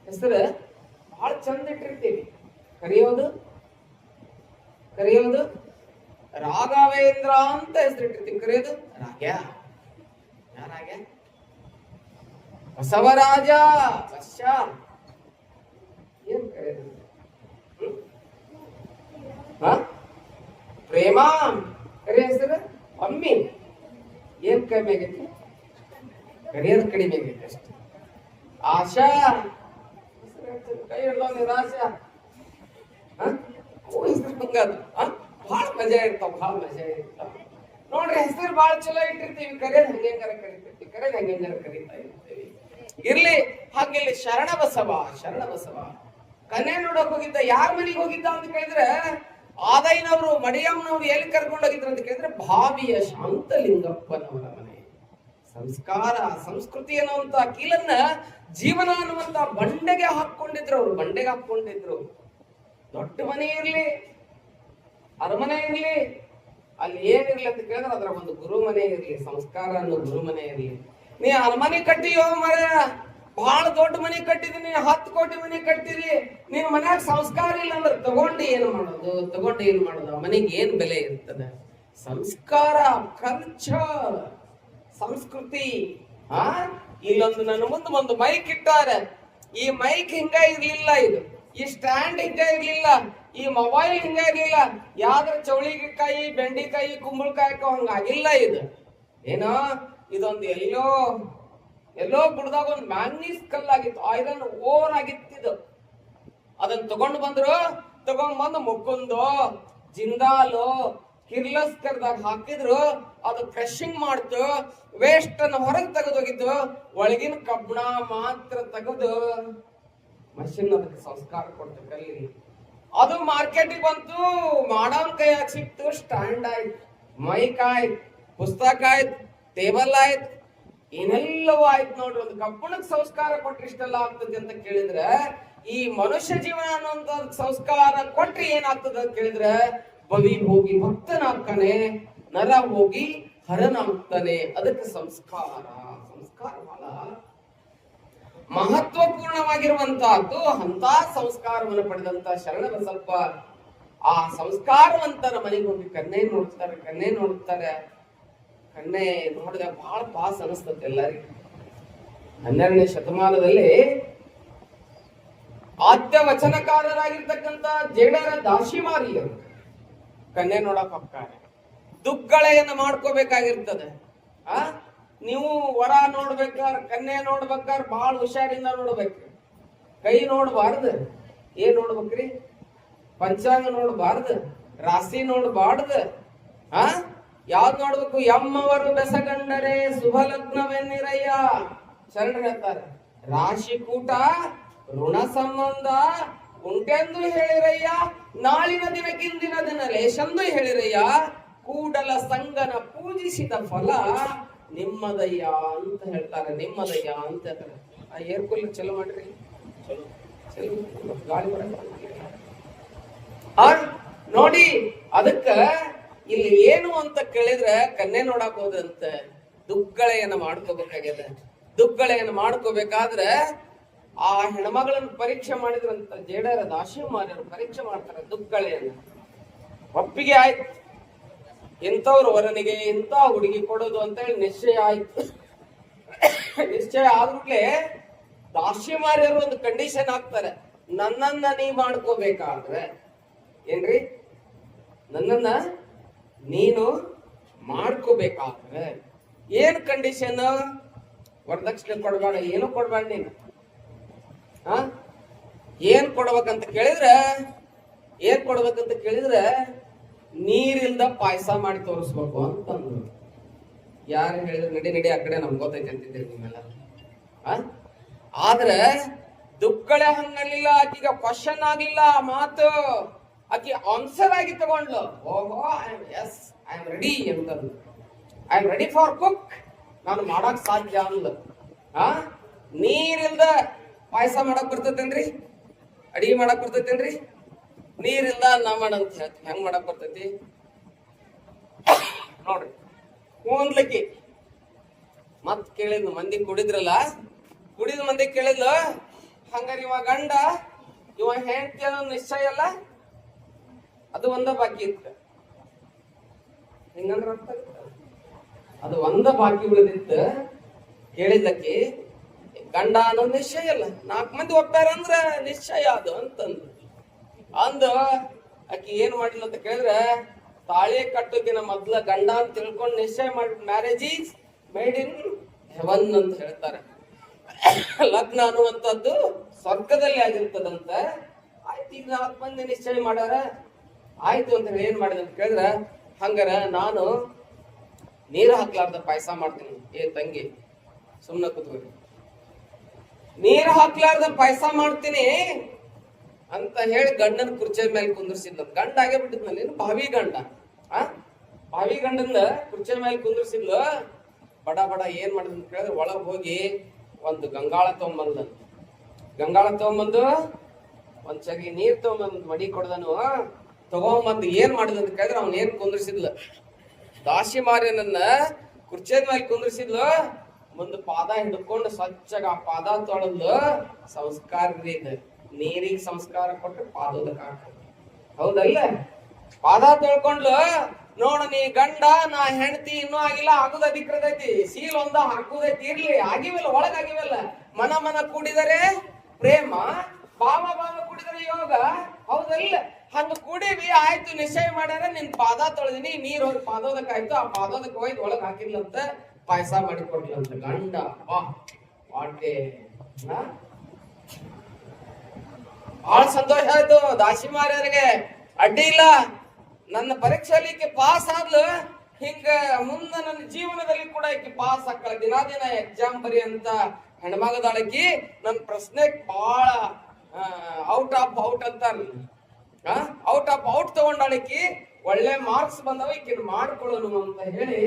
Speaker 1: ಹೆಸರು ಬಹಳ ಚಂದ ಇಟ್ಟಿರ್ತೀವಿ. ಕರೆಯೋದು ರಾಘವೇಂದ್ರ ಅಂತ ಹೆಸರಿಟ್ಟಿರ್ತೀವಿ. ಕರೆಯೋದು ರಾಗ್ಯ, ಬಸವರಾಜ, ಏನ್ ಕರೆಯೋದು? ಪ್ರೇಮ ಕರೆ ಹೆಸರು ಅಮ್ಮಿ. ಏನ್ ಕಡಿಮೆ ಆಗೈತಿ? ಕರೆಯೋದು ಕಡಿಮೆ ಆಗೈತಿ ಅಷ್ಟೇ. ಆಶಾ ಕೈ ಹಿಡ್ದವ ನಿರಾಶಾ. ಬಹಳ ಮಜಾ ಇರ್ತಾವ. ನೋಡ್ರಿ, ಹೆಸರು ಬಹಳ ಚಲೋ ಇಟ್ಟಿರ್ತೀವಿ, ಕರೆಯೋದು ಹೆಂಗಾರ ಕರೀತಾ ಇರ್ತೀವಿ. ಇರ್ಲಿ, ಹಾಗಿಲ್ಲಿ ಶರಣಬಸವ ಕನ್ಯೆ ನೋಡಕ್ ಹೋಗಿದ್ದ. ಯಾರ ಮನೆಗೆ ಹೋಗಿದ್ದ ಅಂತ ಕೇಳಿದ್ರೆ ಆದೈನವರು, ಮಡಿಯಮ್ಮನವ್ರು ಎಲ್ಲಿ ಕರ್ಕೊಂಡು ಹೋಗಿದ್ರು ಅಂತ ಕೇಳಿದ್ರೆ ಭಾವಿಯ ಶಾಂತಲಿಂಗಪ್ಪನವರ ಮನೆ. ಸಂಸ್ಕಾರ ಸಂಸ್ಕೃತಿ ಅನ್ನುವಂತ ಕೀಲನ್ನ ಜೀವನ ಅನ್ನುವಂತ ಬಂಡೆಗೆ ಹಾಕೊಂಡಿದ್ರು. ದೊಡ್ಡ ಮನೆ ಇರ್ಲಿ, ಅರಮನೆ ಇರ್ಲಿ, ಅಲ್ಲಿ ಏನಿರ್ಲಿ ಅಂತ ಕೇಳಿದ್ರೆ ಅದ್ರ ಒಂದು ಗುರು ಮನೆ ಇರ್ಲಿ, ಸಂಸ್ಕಾರ ಅನ್ನೋ ಗುರು ಮನೆ ಇರ್ಲಿ. ನೀ ಅರಮನೆ ಕಟ್ಟಿಯೋ ಮರ, ಬಹಳ ದೊಡ್ಡ ಮನೆ ಕಟ್ಟಿದೀನಿ, 10 ಕೋಟಿ ಮನೆ ಕಟ್ಟಿದಿ, ನೀನ್ ಮನ್ಯಾಗ ಸಂಸ್ಕಾರ ಇಲ್ಲ ಅಂದ್ರೆ ತಗೊಂಡು ಏನ್ ಮಾಡೋದು? ಮನೆಗೆ ಏನ್ ಬೆಲೆ ಇರ್ತದೆ? ಸಂಸ್ಕಾರ, ಕಲ್ಚರ್, ಸಂಸ್ಕೃತಿ. ಇಲ್ಲೊಂದು ನನ್ನ ಮುಂದೆ ಒಂದು ಮೈಕ್ ಇಟ್ಟಾರೆ. ಈ ಮೈಕ್ ಹಿಂಗ ಇರ್ಲಿಲ್ಲ, ಈ ಸ್ಟ್ಯಾಂಡ್ ಹಿಂಗ ಇರ್ಲಿಲ್ಲ, ಈ ಮೊಬೈಲ್ ಹಿಂಗ ಇರ್ಲಿಲ್ಲ. ಯಾವ್ದ್ರ ಚೌಳಿಕಾಯಿ, ಬೆಂಡಿಕಾಯಿ, ಕುಂಬಳಕಾಯಿ ಹಂಗಾಗಿಲ್ಲ. ಏನೋ ಇದೊಂದು ಎಲ್ಲೋ ಗುಡ್ದಾಗ ಒಂದು ಮ್ಯಾಂಗ್ನೀಸ್ ಕಲ್ಲಾಗಿತ್ತು, ಐರನ್ ಓರ್ ಆಗಿತ್ತು. ಅದನ್ನ ತಗೊಂಡು ಬಂದು ಮುಕ್ಕುಂದು, ಜಿಂದಾಲು, ಕಿರ್ಲಸ್ಕರ್ದಾಗ ಹಾಕಿದ್ರು. ಅದು ಕ್ರಶಿಂಗ್ ಮಾಡ್ತು, ವೇಸ್ಟ್ ಅನ್ನು ಹೊರಗೆ ತೆಗೆದೋಗಿದ್ದು, ಒಳಗಿನ ಕಬ್ಬಣ ಮಾತ್ರ ತೆಗೆದು ಮಷಿನ್ ಅದಕ್ಕೆ ಸಂಸ್ಕಾರ ಕೊಡ್ತು, ಕಲ್ಲಿ. ಅದು ಮಾರ್ಕೆಟಿಗೆ ಬಂತು, ಮಾಡವನ್ ಕೈಯಾಗ ಸಿಕ್ತು. ಸ್ಟ್ಯಾಂಡ್ ಆಯ್ತು, ಮೈಕ್ ಆಯ್ತು, ಪುಸ್ತಕ ಆಯ್ತು, ಟೇಬಲ್ ಆಯ್ತು, ಏನೆಲ್ಲವೂ ಆಯ್ತು. ನೋಡ್ರಿ, ಒಂದು ಕಬ್ಬಣಕ್ಕೆ ಸಂಸ್ಕಾರ ಕೊಟ್ರೆ ಇಷ್ಟೆಲ್ಲ ಆಗ್ತದೆ ಅಂತ ಕೇಳಿದ್ರೆ, ಈ ಮನುಷ್ಯ ಜೀವನ ಅನ್ನುವಂತ ಸಂಸ್ಕಾರ ಕೊಟ್ರೆ ಏನಾಗ್ತದೆ ಅಂತ ಕೇಳಿದ್ರೆ, ಬವಿ ಹೋಗಿ ಭಕ್ತನಾಗ್ತಾನೆ, ನರ ಹೋಗಿ ಹರನಾಗ್ತಾನೆ. ಅದಕ್ಕೆ ಸಂಸ್ಕಾರ ಬಹಳ ಮಹತ್ವಪೂರ್ಣವಾಗಿರುವಂತಹದ್ದು. ಅಂತ ಸಂಸ್ಕಾರವನ್ನು ಪಡೆದಂತ ಶರಣಬಸಪ್ಪ ಆ ಸಂಸ್ಕಾರವಂತರ ಮನೆಗೆ ಹೋಗಿ ಕನ್ನೆ ನೋಡ್ತಾರೆ. ಕನ್ನೆ ನೋಡಿದ ಬಹಳ ಪಾಸ್ ಅನಿಸ್ತದೆ ಎಲ್ಲರಿಗೂ. 12ನೇ ಶತಮಾನದಲ್ಲಿ ಆದ್ಯ ವಚನಕಾರರಾಗಿರ್ತಕ್ಕಂಥ ಜೇಡರ ದಾಶಿಮಾರಿಯರು ಕನ್ನೆ ನೋಡಕ್ ಹೋಗ್ತಾರೆ. ದುಗ್ಗಳೆಯನ್ನು ಮಾಡ್ಕೋಬೇಕಾಗಿರ್ತದೆ. ನೀವು ವರ ನೋಡ್ಬೇಕಾದ್ರೆ, ಕನ್ನೆ ನೋಡ್ಬೇಕಾದ್ರೆ ಬಹಳ ಹುಷಾರಿಂದ ನೋಡ್ಬೇಕು. ಕೈ ನೋಡ್ಬಾರ್ದು. ಏನ್ ನೋಡ್ಬೇಕ್ರಿ? ಪಂಚಾಂಗ ನೋಡ್ಬಾರ್ದು, ರಾಶಿ ನೋಡ್ಬಾರ್ದು. ಆ ಯಾವ್ದ್ ನೋಡ್ಬೇಕು? ಎಮ್ಮವರು ಬೆಸಗಂಡರೆ ಶುಭ ಲಗ್ನವೆನ್ನಿರಯ್ಯ. ಶರಣರು ಹೇಳ್ತಾರೆ, ರಾಶಿ ಕೂಟ ಋಣ ಸಂಬಂಧ ಉಂಟೆಂದು ಹೇಳಿರಯ್ಯ, ನಾಳಿನ ದಿನಕ್ಕಿಂದಿನ ದಿನ ಲೇಶಂದು ಹೇಳಿರಯ್ಯ, ಕೂಡಲ ಸಂಗನ ಪೂಜಿಸಿದ ಫಲ ನಿಮ್ಮದಯ್ಯ ಅಂತ ಹೇಳ್ತಾರೆ. ನಿಮ್ಮದಯ್ಯ ಅಂತ ಹೇಳ್ತಾರೆ. ಆ ಏರ್ ಕೂಲರ್ ಚಲೋ ಮಾಡ್ರಿ, ಚಲೋ ಚಲೋ ಗಾಳಿ ನೋಡಿ. ಅದಕ್ಕ ಇಲ್ಲಿ ಏನು ಅಂತ ಕೇಳಿದ್ರೆ ಕನ್ನೆ ನೋಡಕ್ ಹೋದಂತ ದುಗ್ಗಳೆಯನ್ನ ಮಾಡ್ಕೋಬೇಕಾಗ್ಯದ. ದುಗ್ಗಳೆಯನ್ನ ಮಾಡ್ಕೋಬೇಕಾದ್ರೆ ಆ ಹೆಣ್ಮಗಳನ್ನ ಪರೀಕ್ಷೆ ಮಾಡಿದ್ರಂತ ಜೇಡರ ದಾಶಿಮಾರ್ಯರು ಪರೀಕ್ಷೆ ಮಾಡ್ತಾರೆ ದುಗ್ಗಳೆಯನ್ನ. ಒಪ್ಪಿಗೆ ಆಯ್ತು, ಇಂಥವ್ರು ವರನಿಗೆ ಇಂಥ ಹುಡುಗಿ ಕೊಡೋದು ಅಂತ ಹೇಳಿ ನಿಶ್ಚಯ ಆಯ್ತು. ನಿಶ್ಚಯ ಆದ್ಮೇಲೆ ದಾಶಿಮಾರ್ಯರು ಒಂದು ಕಂಡೀಷನ್ ಹಾಕ್ತಾರೆ, ನನ್ನನ್ನ ನೀ ಮಾಡ್ಕೋಬೇಕಾದ್ರೆ ಏನ್ರಿ, ನನ್ನನ್ನ ನೀನು ಮಾಡ್ಕೋಬೇಕಾದ್ರೆ ಏನ್ ಕಂಡೀಷನ್? ವರದಕ್ಷಿಣೆ ಕೊಡ್ಬೇಡ, ಏನು ಕೊಡ್ಬೇಡ ನೀನು. ಏನ್ ಕೊಡ್ಬೇಕಂತ ಕೇಳಿದ್ರೆ, ಏನ್ ಕೊಡ್ಬೇಕಂತ ಕೇಳಿದ್ರೆ ನೀರಿಲ್ದ ಪಾಯಸ ಮಾಡಿ ತೋರಿಸ್ಬೇಕು ಅಂತಂದ್ರು. ಯಾರು ಹೇಳಿದ್ರು? ನಡಿ ನಡಿ ಆ ಕಡೆ, ನಮ್ಗೆ ಗೊತ್ತೈತೆ ಅಂತಿದ್ದೀರಿ ನಿಮ್ಮೆಲ್ಲ. ಆದ್ರೆ ದುಕ್ಕಳೆ ಹಂಗಲ್ಲಿಲ್ಲ. ಆಕಿಗ ಕ್ವಶನ್ ಆಗ್ಲಿಲ್ಲ ಮಾತು, ಆಕಿ ಆನ್ಸರ್ ಆಗಿ ತಗೊಂಡ್ಲು. ಓಹೋ, ಐ ಆಮ್ ರೆಡಿ ಅಂತಂದು. I am ready for cook, ನಾನು ಮಾಡಕ್ ಸಾಧ್ಯ ಅಂದ. ನೀರಿಲ್ದ ಪಾಯಸ ಮಾಡಕ್ ಬರ್ತೈತೇನ್ರಿ? ಅಡಿಗೆ ಮಾಡಕ್ ಬರ್ತೈತೇನ್ರಿ? ನೀರಿಲ್ದ ಅನ್ನ ಮಾಡಂತ ಹೇಳ್ತೀವಿ, ಹೆಂಗ್ ಮಾಡಕ್ ಬರ್ತೈತಿ ನೋಡ್ರಿ. ಕೂನ್ಲಿಕ್ಕಿ ಮತ್ ಕೇಳಿದ್ಲು, ಮಂದಿ ಕುಡಿದ್ರಲ್ಲ, ಕುಡಿದ ಮಂದಿ ಕೇಳಿದ್ಲು, ಹಂಗಾರ ಇವ ಗಂಡ ಇವ ಹೆಂಡತಿ ಅನ್ನೋ ನಿಶ್ಚಯ ಅಲ್ಲ, ಅದು ಒಂದ ಬಾಕಿ ಇತ್ತು. ಹಿಂಗಂದ್ರ ಅದು ಒಂದ ಬಾಕಿ ಉಳಿದಿತ್ತು. ಕೇಳಿದ್ದಕ್ಕೆ ಗಂಡ ಅನ್ನೋ ನಿಶ್ಚಯ ಅಲ್ಲ, 4 ಮಂದಿ ಒಪ್ಪ್ಯಾರಂದ್ರ ನಿಶ್ಚಯ ಅದು ಅಂತಂದು ಅಂದ. ಆಕಿ ಏನ್ ಮಾಡಿಲ್ಲ ಅಂತ ಕೇಳಿದ್ರೆ, ತಾಳಿ ಕಟ್ಟೋಕಿನ ಮೊದ್ಲ ಗಂಡ ಅಂತ ತಿಳ್ಕೊಂಡು ನಿಶ್ಚಯ ಮಾಡಿ, marriage is made in heaven ಅಂತ ಹೇಳ್ತಾರೆ. ಲಗ್ನ ಅನ್ನುವಂಥದ್ದು ಸ್ವರ್ಗದಲ್ಲಿ ಆಗಿರ್ತದಂತ. ಆಯ್ತು, ಈಗ 4 ಮಂದಿ ನಿಶ್ಚಯ ಮಾಡ್ಯಾರ, ಆಯ್ತು ಅಂತ ಹೇಳಿ ಏನ್ ಮಾಡಿದೆ ಅಂತ ಕೇಳಿದ್ರೆ, ಹಂಗಾರ ನಾನು ನೀರು ಹಾಕ್ಲಾರ್ದ ಪಾಯಸ ಮಾಡ್ತೀನಿ. ಏ ತಂಗಿ ಸುಮ್ನ ಕೂತ್ಕೊಳ್ಳಿ, ನೀರು ಹಾಕ್ಲಾರ್ದ ಪಾಯಸ ಮಾಡ್ತೀನಿ ಅಂತ ಹೇಳಿ ಗಂಡನ ಕುರ್ಚಿ ಮೇಲೆ ಕುಂದ್ರಿಸಿದ್ಲು. ಗಂಡ ಆಗೇ ಬಿಟ್ಟಿದ್ನಲ್ಲಿ, ಭಾವಿ ಗಂಡ. ಭಾವಿ ಗಂಡನ ಕುರ್ಚಿ ಮೇಲೆ ಕುಂದ್ರಿಸಿದ್ಲು. ಬಡ ಬಡ ಏನ್ ಮಾಡಿದ್ ಅಂತ ಕೇಳಿದ್ರೆ, ಒಳಗ್ ಹೋಗಿ ಒಂದು ಗಂಗಾಳ ತಗೊಂಬಂದ. ಗಂಗಾಳ ತಗೊಂಬಂದು ಒಂದ್ ಚಗಿ ನೀರ್ ತಗೊಂಬಂದ್ ಮಡಿ ಕೊಡ್ದನು. ತಗೊಂಬಂದು ಏನ್ ಮಾಡಿದ ಅಂತ ಕೇಳಿದ್ರೆ, ಅವ್ನ ಏನ್ ಕುಂದ್ರಿಸಿದ್ಲು, ದಾಶಿಮಾರ್ಯನನ್ನ ಕುರ್ಚಿ ಮೇಲೆ ಕುಂದ್ರಿಸಿದ್ಲು. ಮುಂದೆ ಪಾದ ಹಿಡ್ಕೊಂಡು ಸ್ವಚ್ಛಗ ಆ ಪಾದ ತೊಳೆದ್ಲು. ಸಂಸ್ಕಾರ ಇದೆ, ನೀರಿಗೆ ಸಂಸ್ಕಾರ ಕೊಟ್ಟು ಪಾದೋದಕ್ಕೆ ಹಾಕೋದು, ಹೌದಲ್ಲ? ಪಾದ ತೊಳ್ಕೊಂಡ್ಲು. ನೋಡ, ನೀ ಗಂಡ, ನಾ ಹೆಂಡತಿ ಇನ್ನೂ ಆಗಿಲ್ಲ, ಆಗುದ ಅಧಿಕೃತೈತಿ, ಸೀಲ್ ಒಂದ ಹಾಕುದೈತಿ, ಇರ್ಲಿ, ಆಗಿವಿಲ್ಲ, ಒಳಗಾಗಿವಲ್ಲ. ಮನ ಮನ ಕೂಡಿದರೆ ಪ್ರೇಮ, ಭಾವ ಭಾವ ಕೂಡಿದರೆ ಯೋಗ, ಹೌದಲ್ಲ? ಹಂಗ ಕೂಡಿವಿ, ಆಯ್ತು, ನಿಶ್ಚಯ ಮಾಡ್ಯಾರ, ನಿನ್ ಪಾದ ತೊಳೆದಿನಿ, ನೀರ್ ಹೋಗಿ ಪಾದೋದಕ್ಕಾಯ್ತು. ಆ ಪಾದೋದಕ್ಕೆ ಹೋಯ್ತು, ಒಳಗ್ ಹಾಕಿರ್ಲಂತ, ಪಾಯಸ ಮಾಡಿ ಕೊಡ್ಲಂತ ಗಂಡ. ವಾಟೆ ಬಹಳ ಸಂತೋಷ ಆಯ್ತು ದಾಶಿಮಾರ್ಯರಿಗೆ. ಅಡ್ಡಿ ಇಲ್ಲ, ನನ್ನ ಪರೀಕ್ಷೆಯಲ್ಲಿ ಪಾಸ್ ಆದ್ಲು. ಹಿಂಗ ಮುಂದ ನನ್ನ ಜೀವನದಲ್ಲಿ ಕೂಡ ಈಕೆ ಪಾಸ್ ಹಾಕಳ. ದಿನ ಎಕ್ಸಾಮ್ ಬರಿ ಅಂತ ಹೆಣ್ಮಗದಾಳಕಿ. ನನ್ನ ಪ್ರಶ್ನೆ ಬಹಳ ಔಟ್ ಆಫ್ ಔಟ್ ಅಂತಾರ, ಔಟ್ ಆಫ್ ಔಟ್ ತಗೊಂಡಾಳಕಿ. ಒಳ್ಳೆ ಮಾರ್ಕ್ಸ್ ಬಂದವ, ಈಕಿನ ಮಾಡ್ಕೊಳ್ಳೋನು ಅಂತ ಹೇಳಿ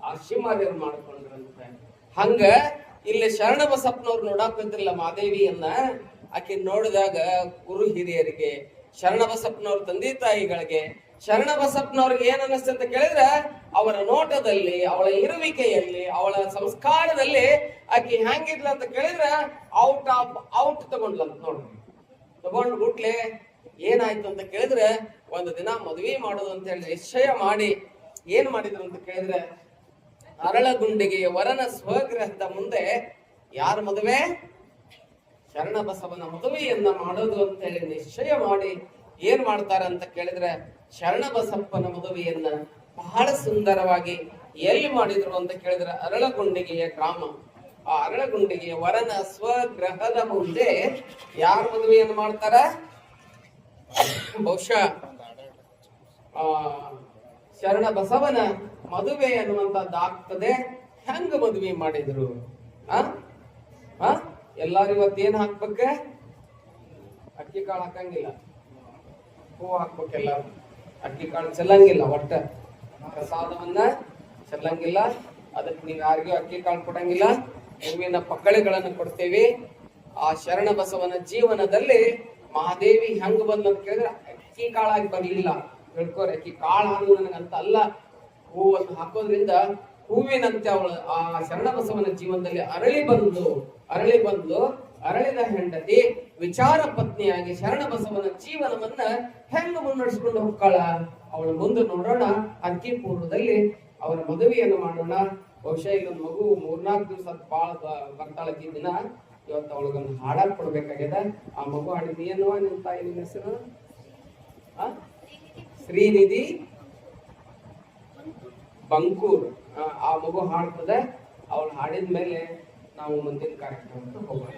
Speaker 1: ದಾಶಿಮಾರ್ಯರು ಮಾಡ್ಕೊಂಡ್ರಂತ. ಹಂಗ ಇಲ್ಲಿ ಶರಣ ಬಸಪ್ಪನವ್ರು ನೋಡಾಕ್ ಬಂದಿರಲ್ಲ ಮಾದೇವಿಯನ್ನ. ಆಕೆ ನೋಡಿದಾಗ ಗುರು ಹಿರಿಯರಿಗೆ, ಶರಣ ಬಸಪ್ಪನವ್ರ ತಂದೆ ತಾಯಿಗಳಿಗೆ, ಶರಣ ಬಸಪ್ಪನವ್ರಿಗೆ ಏನ್ ಅನ್ನಿಸ್ತ ಅಂತ ಕೇಳಿದ್ರೆ, ಅವರ ನೋಟದಲ್ಲಿ, ಅವಳ ಇರುವಿಕೆಯಲ್ಲಿ, ಅವಳ ಸಂಸ್ಕಾರದಲ್ಲಿ ಆಕೆ ಹೆಂಗಿದ್ಲ ಅಂತ ಕೇಳಿದ್ರೆ ಔಟ್ ಆಫ್ ಔಟ್ ತಗೊಂಡ್ಲಂತ. ನೋಡ್ರಿ, ತಗೊಂಡ್ ಗುಟ್ಲೆ ಏನಾಯ್ತು ಅಂತ ಕೇಳಿದ್ರೆ, ಒಂದು ದಿನ ಮದುವೆ ಮಾಡೋದು ಅಂತ ಹೇಳಿ ನಿಶ್ಚಯ ಮಾಡಿ ಏನ್ ಮಾಡಿದ್ರು ಅಂತ ಕೇಳಿದ್ರೆ, ಅರಳಗುಂಡಿಗೆ ವರನ ಸ್ವಗೃಹದ ಮುಂದೆ ಯಾರ ಮದುವೆ? ಶರಣ ಬಸವನ ಮದುವೆಯನ್ನ ಮಾಡೋದು ಅಂತ ಹೇಳಿ ನಿಶ್ಚಯ ಮಾಡಿ ಏನ್ ಮಾಡ್ತಾರ ಅಂತ ಕೇಳಿದ್ರೆ, ಶರಣ ಬಸಪ್ಪನ ಮದುವೆಯನ್ನ ಬಹಳ ಸುಂದರವಾಗಿ ಎಲ್ಲಿ ಮಾಡಿದ್ರು ಅಂತ ಕೇಳಿದ್ರೆ, ಅರಳಗುಂಡಿಗೆಯ ಗ್ರಾಮ. ಆ ಅರಳಗುಂಡಿಗೆಯ ವರನ ಸ್ವಗೃಹದ ಮುಂದೆ ಯಾರ ಮದುವೆಯನ್ನು ಮಾಡ್ತಾರ? ಬಹುಶಃ ಆ ಶರಣ ಬಸವನ ಮದುವೆ ಅನ್ನುವಂಥದ್ದಾಗ್ತದೆ. ಹೆಂಗ ಮದುವೆ ಮಾಡಿದ್ರು? ಆ ಎಲ್ಲಾರು ಇವತ್ತೇನ್ ಹಾಕ್ಬೇಕ? ಅಕ್ಕಿ ಕಾಳು ಹಾಕಂಗಿಲ್ಲ, ಹೂ ಹಾಕ್ಬೇಕೆಲ್ಲ. ಅಕ್ಕಿ ಕಾಳು ಚೆಲ್ಲಂಗಿಲ್ಲ, ಒಟ್ಟ ಪ್ರಸಾದವನ್ನ ಚೆಲ್ಲಂಗಿಲ್ಲ. ಅದಕ್ಕೆ ನೀವು ಯಾರಿಗೂ ಅಕ್ಕಿ ಕಾಳು ಕೊಡಂಗಿಲ್ಲ. ಹೂವಿನ ಪಕ್ಕಳೆಗಳನ್ನು ಕೊಡ್ತೇವೆ. ಆ ಶರಣ ಬಸವನ ಜೀವನದಲ್ಲಿ ಮಹಾದೇವಿ ಹೆಂಗ್ ಬಂದಂತ ಕೇಳಿದ್ರೆ ಅಕ್ಕಿ ಕಾಳಾಗಿ ಬರ್ಲಿಲ್ಲ. ಹೇಳ್ಕೋರಿ, ಅಕ್ಕಿ ಕಾಳು ಹಾಲು ನನಗಂತ ಅಲ್ಲ. ಹೂವನ್ನು ಹಾಕೋದ್ರಿಂದ ಹೂವಿನಂತೆ ಅವಳು ಆ ಶರಣ ಬಸವನ ಜೀವನದಲ್ಲಿ ಅರಳಿ ಬಂದು ಅರಳಿದ ಹೆಂಡತಿ ವಿಚಾರ ಪತ್ನಿಯಾಗಿ ಶರಣ ಬಸವನ ಜೀವನವನ್ನ ಹೆಂಗ ಮುನ್ನಡೆಸ್ಕೊಂಡು ಹೋಗ್ತಾಳ ಅವಳ ಮುಂದೆ ನೋಡೋಣ. ಅಕ್ಕಿ ಪೂರ್ವದಲ್ಲಿ ಅವರ ಮದುವೆಯನ್ನು ಮಾಡೋಣ. ಬಹುಶಃ ಇದೊಂದು ಮಗು 3-4 ದಿವಸ ಬಾಳ ಬರ್ತಾಳಕ್ಕಿ ದಿನ. ಇವತ್ತು ಅವಳಿಗೊಂದು ಹಾಡಾಕ್ ಕೊಡ್ಬೇಕಾಗ್ಯದ. ಆ ಮಗು ಹಾಡಿದ ಏನವ ನಿಮ್ ತಾಯಿ ನಿನ್ನ ಹೆಸರು? ಶ್ರೀನಿಧಿ ಬಂಕೂರ್. ಆ ಮಗು ಹಾಡ್ತದೆ. ಅವಳು ಹಾಡಿದ ಮೇಲೆ ನಾವು ಮುಂದಿನ ಕಾರ್ಯಕ್ರಮಕ್ಕೆ ಹೋಗೋಣ.